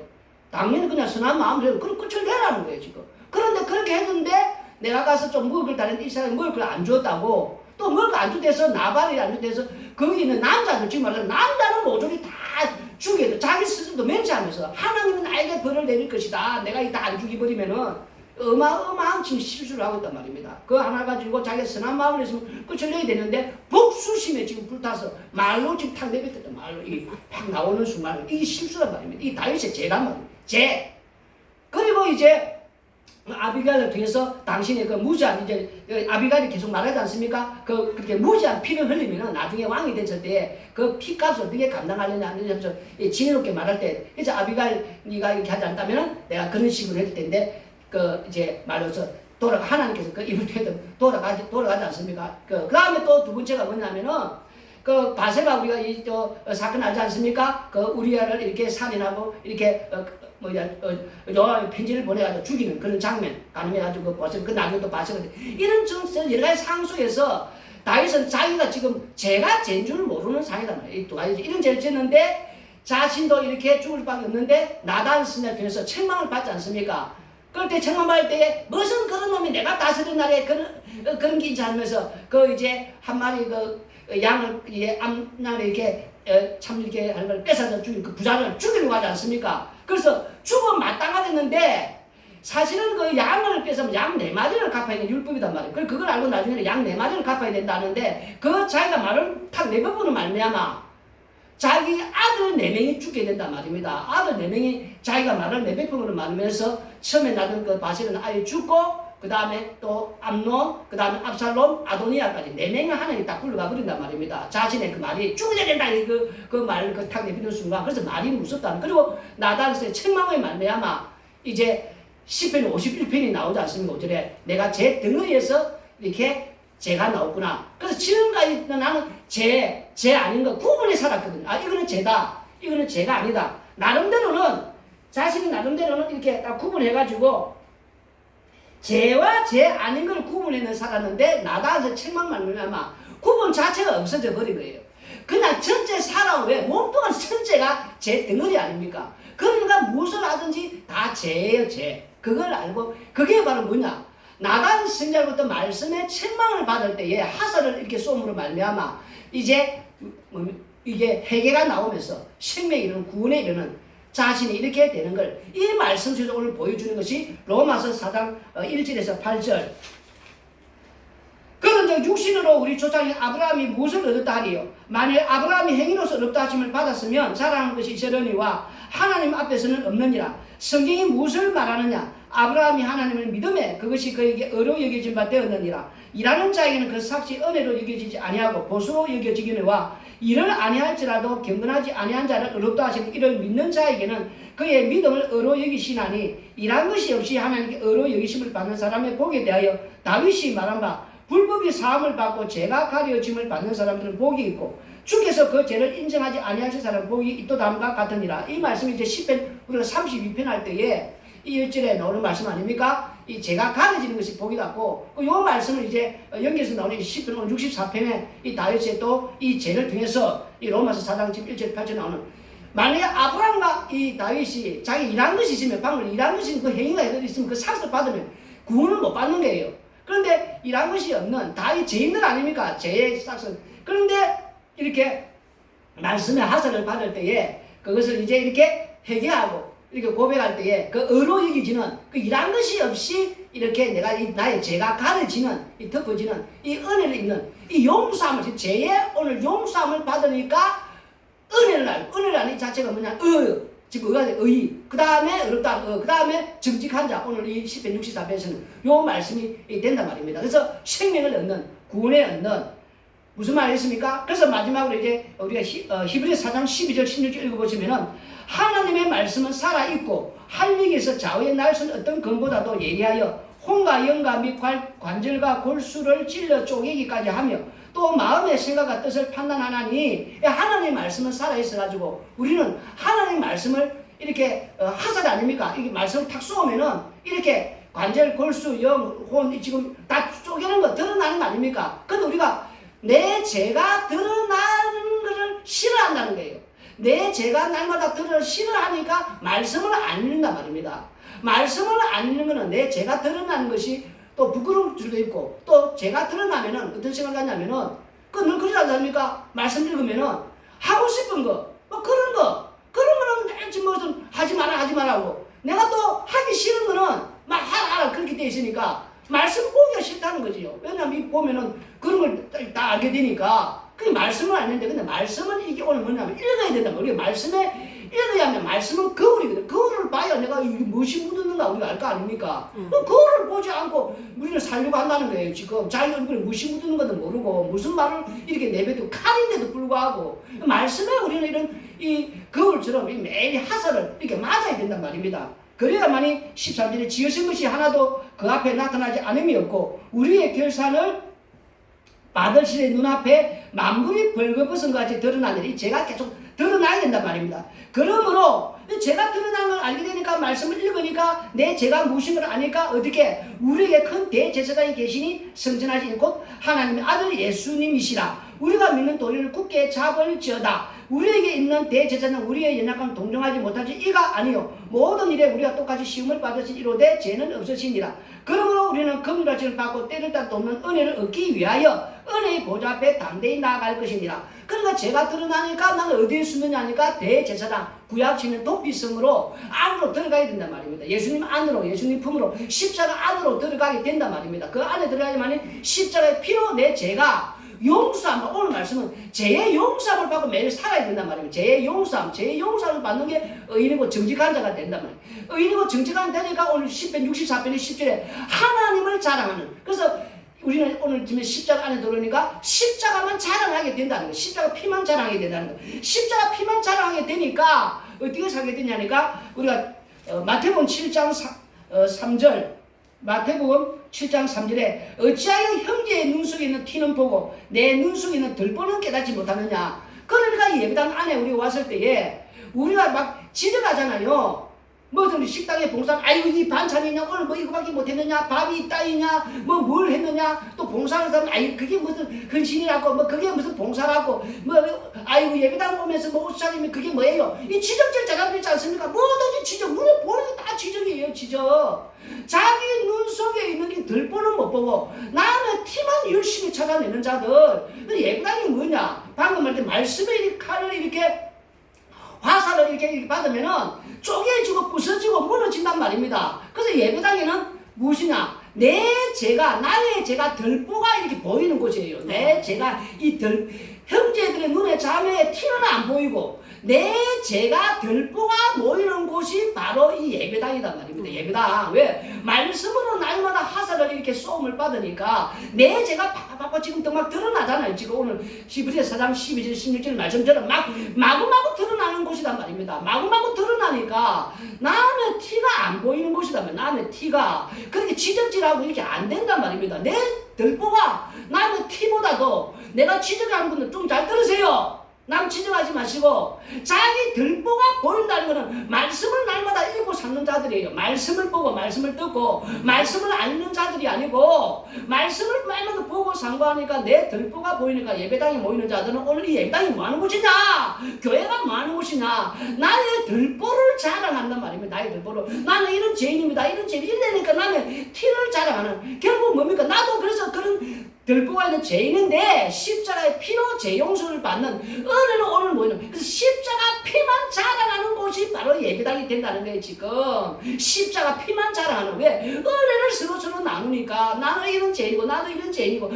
Speaker 1: 당연히 그냥 선한 마음으로 그걸 끄집어내라는 거예요, 지금. 그런데 그렇게 했는데 내가 가서 좀 먹을 걸 다른데 이 사람이 먹을 걸 안 줬다고 또 먹을 걸 안 주대서 나발이 안 주대서 거기 있는 남자들 지금 말하는 남자는 모조리 다 죽여도 자기 스스로도 맹세하면서 하나님은 나에게 벌을 내릴 것이다. 내가 이 다 안 죽여버리면은 어마어마한 지금 실수를 하고 있단 말입니다. 그거 하나 가지고 자기가 선한 마음을 했으면 끝을 내야 되는데 복수심에 지금 불타서 말로 지금 탁 내뱉었다. 말로 이게 팍 나오는 순간 이게 실수란 말입니다. 이 다윗의 죄란 말입니다. 죄. 그리고 이제 아비갈을 통해서 당신의 그 무지한 이제 아비갈이 계속 말하지 않습니까? 그렇게 무지한 피를 흘리면은 나중에 왕이 됐을 때 그 피값을 어떻게 감당하려냐 하면서 지혜롭게 말할 때 이제 아비갈 네가 이렇게 하지 않다면은 내가 그런 식으로 했을 텐데 이제 말로서 하나님께서 입을 통해서 돌아가지 않습니까? 그 다음에 또 두 번째가 뭐냐면은 바세바 우리가 사건 알지 않습니까? 우리아를 이렇게 살인하고 이렇게 요압이 편지를 보내가지고 죽이는 그런 장면 가능해가지고 그 나중에 또 바세바 이런 여러 가지 상속에서 다윗은 자기가 지금 죄가 죄인 줄 모르는 상이단 말이에요. 이 두 가지 이런 죄를 짓는데 자신도 이렇게 죽을 수밖에 없는데 나단 스님을 통해서 책망을 받지 않습니까? 그럴 때 책망받을 때에 무슨 그런 놈이 내가 다스린 날에 그런 게 있지 않으면서 이제 한 마리 양을 앞날에 이렇게 참 이렇게 하는 걸 뺏어서 죽인 그 부자를 죽이려고 하지 않습니까? 그래서 죽어 마땅하겠는데 사실은 그 양을 뺏으면 양 4마리를 갚아야 되는 율법이단 말이에요. 그걸 알고 나중에는 양 4마리를 갚아야 된다는데 자기가 말을 탁 내뱉고는 말미암아 자기 아들 4명이 죽게 된단 말입니다. 아들 4명이 자기가 말을 내뱉음으로 말하면서 처음에 낳은 그 바세바는 아예 죽고 그 다음에 또 암논, 그 다음에 압살롬, 아도니아까지 4명이 하나님이 딱 불러가 버린단 말입니다. 자신의 그 말이 죽어야 된다 그 말을 탁 내비는 순간 그래서 말이 무섭다. 그리고 나단스의 책망의 말미암아 이제 시편 51편이 나오지 않습니까? 5절에 내가 제 덩어리에서 이렇게 죄가 나왔구나. 그래서 지금까지 나는 죄 아닌 거 구분해 살았거든요. 아 이거는 죄다, 이거는 죄가 아니다. 나름대로는 자신이 나름대로는 이렇게 딱 구분해가지고 죄와 죄 아닌 걸 구분해서 살았는데 나다서 책망만 말미암아 구분 자체가 없어져 버린 거예요. 그냥 전체 살아온 왜 몸뚱아리 전체가 죄 덩어리 아닙니까? 그러니까 무엇을 하든지 다 죄예요, 죄. 그걸 알고 그게 바로 뭐냐? 나단 선지자로부터 말씀의 책망을 받을 때에 하사를 이렇게 쏘므로 말미암아 이제 이게 회개가 나오면서 생명에 이르는 구원에 이르는 자신이 이렇게 되는 걸 이 말씀 속에서 오늘 보여주는 것이 로마서 4장 1절에서 8절. 그런 즉 육신으로 우리 조상인 아브라함이 무엇을 얻었다 하리요? 만일 아브라함이 행위로서 얻었다 하심을 받았으면 자랑하는 것이 있으려니와 하나님 앞에서는 없느니라. 성경이 무엇을 말하느냐? 아브라함이 하나님을 믿음에 그것이 그에게 의로 여겨진 바 되었느니라. 일하는 자에게는 그 삭시 은혜로 여겨지지 아니하고 보수로 여겨지기니와 이를 아니할지라도 경건하지 아니한 자를 의롭다 하시는 이를 믿는 자에게는 그의 믿음을 의로 여기시나니 일한 것이 없이 하나님께 의로 여기심을 받는 사람의 복에 대하여 다윗이 말한 바 불법이 사함을 받고 죄가 가려짐을 받는 사람들은 복이 있고 주께서 그 죄를 인정하지 아니하신 사람은 복이 있도다함과 같으니라. 이 말씀이 이제 시편 우리가 32편 할 때에 이 1절에 나오는 말씀 아닙니까? 이 죄가 가려지는 것이 복이 같고 이 말씀을 이제 연결해서 나오는 시편 64편에 이 다윗의 또 이 죄를 통해서 이 로마서 4장 1절 8절 나오는 만약에 아브라함과 이 다윗이 자기 일한 것이 있으면 방금 일한 것이 그 행위가 있으면 그 상습 받으면 구원을 못 받는 거예요. 그런데 일한 것이 없는 다윗 죄인들 아닙니까? 죄의 싹슨. 그런데 이렇게 말씀의 하사를 받을 때에 그것을 이제 이렇게 회개하고 이렇게 고백할 때에 그 의로 여기지는 그 일한 것이 없이 이렇게 내가 나의 죄가 가려지는 이 덮어지는 이 은혜를 입는 이 용서함을 죄의 오늘 용서함을 받으니까 은혜를 알고 은혜를 아는 이 자체가 뭐냐? 지금 의가 의. 그 다음에 의롭다. 그 다음에 정직한 자. 오늘 이 시편 64편에서는 요 말씀이 된단 말입니다. 그래서 생명을 얻는 구원에 얻는 무슨 말이었습니까? 그래서 마지막으로 이제 우리가 히브리서 4장 12절 16절 읽어보시면은 하나님의 말씀은 살아있고 할리기에서 좌우의 날선 어떤 검보다도 예리하여 혼과 영과 및 관절과 골수를 찔러 쪼개기까지 하며 또 마음의 생각과 뜻을 판단하나니 하나님의 말씀은 살아있어가지고 우리는 하나님의 말씀을 이렇게 하사가 아닙니까? 이게 말씀을 탁 쏘면은 이렇게 관절, 골수, 영, 혼 지금 다 쪼개는 거 드러나는 거 아닙니까? 근데 우리가 내 죄가 드러나는 것을 싫어한다는 거예요. 내 죄가 날마다 싫어하니까 말씀을 안 읽는단 말입니다. 말씀을 안 읽는 것은 내 죄가 드러나는 것이 또 부끄러울 수도 있고 또 죄가 드러나면은 어떤 생각을 하냐면은 늘 그러지 않습니까? 말씀 읽으면은 하고 싶은 거, 그런 거는 지금 무슨 하지 말라고 내가 또 하기 싫은 거는 막 하라 그렇게 돼 있으니까 말씀 보기가 싫다는 거지요. 왜냐면 보면은 그런 걸 다 알게 되니까 그 말씀을 안 했는데 근데 말씀은 이게 오늘 뭐냐면 읽어야 된다. 우리가 말씀에 읽어야 하면 말씀은 거울이거든. 거울을 봐야 내가 이게 무엇이 묻었는가 우리가 알 거 아닙니까? 거울을 보지 않고 우리는 살려고 한다는 거예요. 지금 자기 얼굴에 무엇이 묻는 것도 모르고 무슨 말을 이렇게 내뱉고 칼인데도 불구하고 말씀에 우리는 이런 이 거울처럼 매일 하사를 이렇게 맞아야 된단 말입니다. 그래야만이 13절에 지으신 것이 하나도 그 앞에 나타나지 않음이 없고 우리의 결산을 받으시는 눈앞에 만물이 벌거벗은 것 같이 드러나느니 제가 계속 드러나야 된단 말입니다. 그러므로 제가 드러난 걸 알게 되니까 말씀을 읽으니까 내 죄가 무엇인 걸 아니까 어떻게 우리에게 큰 대제사장이 계시니 성전하시니 곧 하나님의 아들 예수님이시라. 우리가 믿는 도리를 굳게 잡을지어다. 우리에게 있는 대제사장은 우리의 연약함을 동정하지 못하지 이가 아니요 모든 일에 우리가 똑같이 시험을 받으신 이로되 죄는 없으시니라. 그러므로 우리는 긍휼을 받고 때를 따라 돕는 은혜를 얻기 위하여 은혜의 보좌 앞에 담대히 나아갈 것이니라. 그러니까 죄가 드러나니까 나는 어디에 숨느냐 하니까 대제사장 구약시는 도피성으로 안으로 들어가야 된단 말입니다. 예수님 안으로 예수님 품으로 십자가 안으로 들어가게 된단 말입니다. 그 안에 들어가야만 십자가의 피로 내 죄가 용서함. 오늘 말씀은 죄의 용서함을 받고 매일 살아야 된단 말이에요. 죄의 용서함. 죄의 용서함을 받는 게 의인이고 정직한 자가 된단 말이에요. 의인이고 정직한 자니까 오늘 10편 64편의 10절에 하나님을 자랑하는. 그래서 우리는 오늘 지금 십자가 안에 들어오니까 십자가만 자랑하게 된다는 거예요. 십자가 피만 자랑하게 된다는 거예요. 십자가 피만 자랑하게 되니까 어떻게 살게 되냐니까 우리가 마태복음 7장 3절 마태복음 7장 3절에 어찌하여 형제의 눈 속에 있는 티는 보고 내 눈 속에 있는 들보는 깨닫지 못하느냐. 그러니까 이 예배당 안에 우리 왔을 때에 우리가 막 지적하잖아요. 뭐 우리 식당에 봉사, 아이고 이 반찬이냐, 오늘 뭐 이거밖에 못했느냐, 밥이 있다 있냐, 뭐 뭘 했느냐, 또 봉사하는 사람, 아이 그게 무슨 헌신이라고, 뭐 그게 무슨 봉사라고, 뭐 아이고 예배당 오면서 뭐 옷차림이 그게 뭐예요? 이 지적질 자가 있지 않습니까? 뭐든지 지적, 눈에 보는 게 다 지적이에요, 지적. 자기 눈 속에 있는 이 들보는 못 보고 나는 티만 열심히 찾아내는 자들. 예배당이 뭐냐? 방금 말때 말씀의 이 칼을 이렇게 화살을 이렇게 받으면은 쪼개지고 부서지고 무너진단 말입니다. 그래서 예배당에는 무엇이냐? 내 죄가, 나의 죄가 들보가 이렇게 보이는 곳이에요. 내 죄가 형제들의 눈에 자매의 티는 안 보이고 내 죄가 들보가 모이는 곳이 바로 이 예배당이단 말입니다. 예배당. 왜? 말씀으로 날마다 화살을 이렇게 쏘음을 받으니까 내 죄가 팍팍팍 지금 또 막 드러나잖아요. 지금 오늘 히브리서 4장 12절 16절 말씀처럼 마구마구 드러나는 곳이단 말입니다. 마구마구 드러나니까 남의 티가 안 보이는 곳이라면 남의 티가 그렇게 지적질하고 이렇게 안 된단 말입니다. 내 들보가 남의 티보다도 내가 지적하는 분들 좀 잘 들으세요. 남 지적하지 마시고 자기 들보가 보인다는 것은 말씀을 날마다 읽고 사는 자들이에요. 말씀을 보고 말씀을 듣고 말씀을 알는 자들이 아니고 말씀을 날마다 보고 상고하니까 내 들보가 보이니까 예배당에 모이는 자들은 오늘 이 예배당이 뭐하는 곳이냐, 교회가 뭐하는 곳이냐, 나의 들보를 자랑한단 말입니다. 나의 들보를 나는 이런 죄인입니다, 이런 죄인 이러니까 나는 티를 자랑하는. 결국 뭡니까? 나도 그래서 그런 들보가 있는 죄인인데 십자가의 피로 죄 용서를 받는 은혜는 오늘 모이는. 그래서 십자가 피만 자랑하는 곳이 바로 예배당이 된다는 거예요. 지금 십자가 피만 자랑하는. 왜? 은혜를 서로서로 나누니까 나는 이런 죄인이고 나도 이런 죄인이고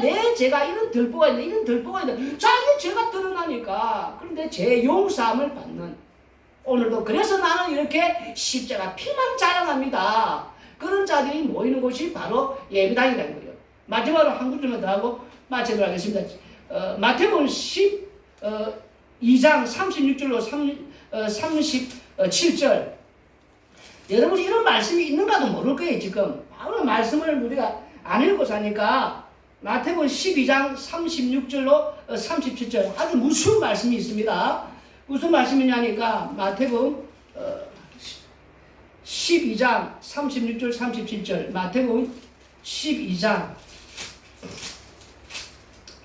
Speaker 1: 내 죄가 이런 들보가 있는, 이런 들보가 있는, 자기 죄가 드러나니까. 그런데 죄 용서함을 받는. 오늘도 그래서 나는 이렇게 십자가 피만 자랑합니다. 그런 자들이 모이는 곳이 바로 예배당이라는 거예요. 마지막으로 한 구절만 더 하고 마치도록 하겠습니다. 마태복음 12장 36절로 37절. 여러분 이런 말씀이 있는가도 모를 거예요. 지금 바로 말씀을 우리가 안 읽고 사니까 마태복음 12장 36절로 37절 아주 무슨 말씀이 있습니다. 무슨 말씀이냐니까 마태복음 12장 36절 37절 마태복음 12장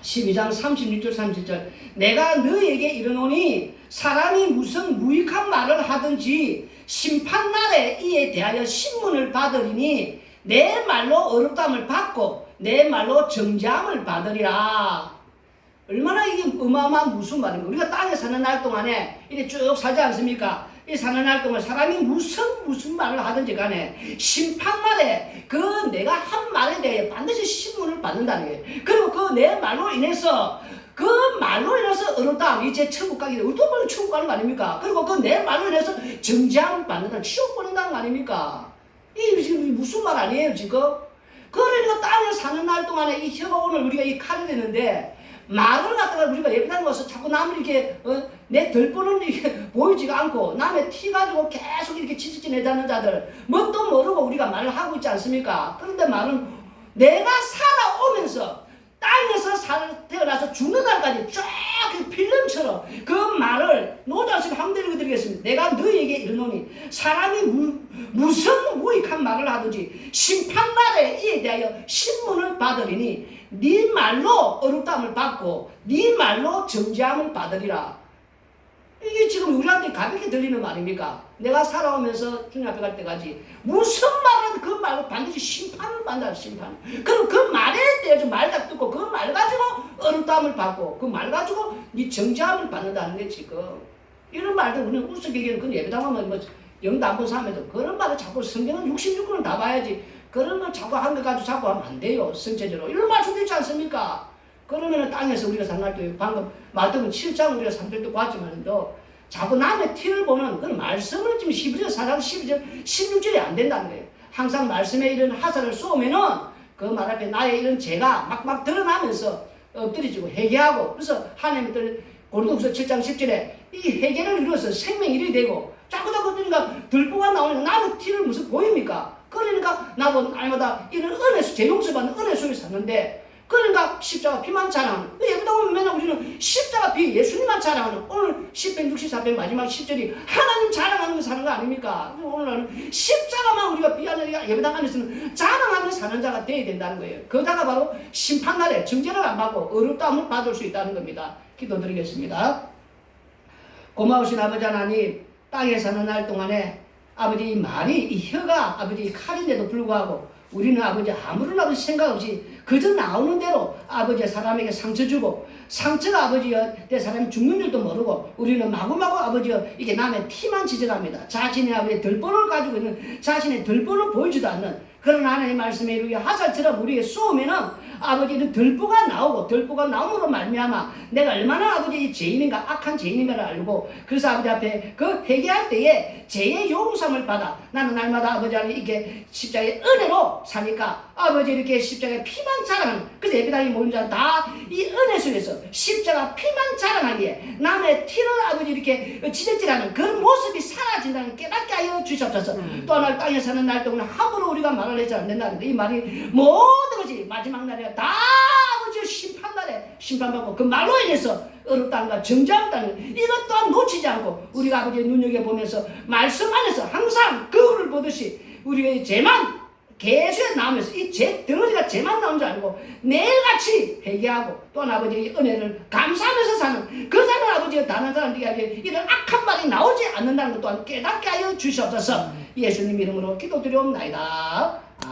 Speaker 1: 36절 37절 내가 너에게 이르노니 사람이 무슨 무익한 말을 하든지 심판날에 이에 대하여 신문을 받으리니 내 말로 어렵담을 받고 내 말로 정죄함을 받으리라. 얼마나 이게 어마어마한 무슨 말인가. 우리가 땅에 사는 날 동안에 이렇게 쭉 살지 않습니까? 이 사는 날 동안 사람이 무슨 말을 하든지 간에 심판날에 그 내가 한 말에 대해 반드시 신문을 받는다는 거예요. 그리고 그 내 말로 인해서 어렵다. 이제 천국 가기 돼. 어떤 말로 천국 가는 거 아닙니까? 그리고 그 내 말로 인해서 정죄함을 받는다. 지옥 보낸다는 거 아닙니까? 이게 지금 무슨 말 아니에요, 지금? 그러니까 땅에 사는 날 동안에 이 혀가 오늘 우리가 이 칼이 되는데 말을 갖다가 우리가 예배당에 와서 자꾸 남을 이렇게 내 들보는 이렇게 보이지가 않고 남의 티 가지고 계속 이렇게 지지내자는 자들 뭣도 모르고 우리가 말을 하고 있지 않습니까? 그런데 말은 내가 살아오면서 땅에서 태어나서 죽는 날까지 쫙 필름처럼 그 말을 노자식 한번 읽어드리겠습니다. 내가 너희에게 이르노니 사람이 무슨 무익한 말을 하든지 심판날에 이에 대하여 신문을 받으리니 네 말로 어렵담을 받고 네 말로 정죄함을 받으리라. 이게 지금 우리한테 가볍게 들리는 말입니까? 내가 살아오면서 주님 앞에 갈 때까지 무슨 말이든 그 말로 반드시 심판을 받는다. 심판. 그럼 그 말에 대해서 말 다 듣고 그 말 가지고 어렵담을 받고 그 말 가지고 네 정죄함을 받는다는 게 지금 이런 말들 우리는 우스개기는 그 예배당 하면 뭐 영도 안 본 사람에도 그런 말을 자꾸 성경은 66권을 다 봐야지 그런 걸 자꾸 한 거 가지고 자꾸 하면 안 돼요. 성체적으로 이런 말씀도 있지 않습니까? 그러면은 땅에서 우리가 살날 때 방금 마태복음 7장 우리가 3절도 봤지만도 자꾸 남의 티를 보는 그런 말씀을 지금 12절, 4장 12절, 16절이 안 된다는 거예요. 항상 말씀에 이런 하사를 쏘면은 그 말 앞에 나의 이런 죄가 막 드러나면서 엎드려지고 회개하고 그래서 하나님이 고린도후서 7장 10절에 이 회개를 이루어서 생명이 이르게 되고 자꾸 그러니까 들보가 나오니까 나는 티를 무슨 보입니까? 그러니까 나도 날마다 이런 은혜, 제 용서받는 은혜 속에 사는데 그러니까 십자가 피만 자랑하는 예배당 오면 맨날 우리는 십자가 피 예수님만 자랑하는 오늘 10편 64편 마지막 10절이 하나님 자랑하는 거 사는 거 아닙니까? 오늘은 십자가만 우리가 비하는 예배당 안에서는 자랑하면서 사는 자가 되어야 된다는 거예요. 그러다가 바로 심판날에 정죄를 안 받고 어렵다함을 받을 수 있다는 겁니다. 기도드리겠습니다. 고마우신 아버지 하나님, 땅에 사는 날 동안에 아버지 이 말이 이 혀가 아버지 이 칼인데도 불구하고 우리는 아버지 아무런 아버지 생각 없이 그저 나오는 대로 아버지 사람에게 상처 주고 상처가 아버지 내 사람이 죽는 줄도 모르고 우리는 마구마구 아버지 이게 남의 피만 지적합니다. 자신의 아버지 들보를 가지고 있는 자신의 들보를 보이지도 않는 그런 하나님의 말씀에 이르게 화살처럼 우리에게 쏘면은 아버지는 들보가 나오고 들보가 나옴으로 말미암아 내가 얼마나 아버지 죄인인가 악한 죄인인가를 알고 그래서 아버지 앞에 그 회개할 때에 죄의 용서함을 받아 나는 날마다 아버지 안에 이렇게 십자가의 은혜로 사니까 아버지 이렇게 십자가의 피만 자랑하는 그래서 예배당에 모인 자는 다 이 은혜 속에서 십자가 피만 자랑하기에 남의 티를 아버지 이렇게 지적질하는 그런 모습이 사라진다는 깨닫게 하여 주시옵소서. 또 하나 땅에 사는 날 동안 함부로 우리가 말을 해서 안 된다는데 이 말이 모든 것이 마지막 날에 다 아버지 심판날에 심판받고 그 말로 인해서 어렵다는가 정죄한다는 이것 또한 놓치지 않고 우리가 아버지의 눈여겨보면서 말씀 안에서 항상 거울을 보듯이 우리의 죄만 계속 나오면서 이 죄 덩어리가 죄만 나온 줄 알고 매일같이 회개하고 또한 아버지의 은혜를 감사하면서 사는 그 사는 아버지의 다른 사람들에게 이런 악한 말이 나오지 않는다는 것 또한 깨닫게 하여 주시옵소서. 예수님 이름으로 기도드리옵나이다.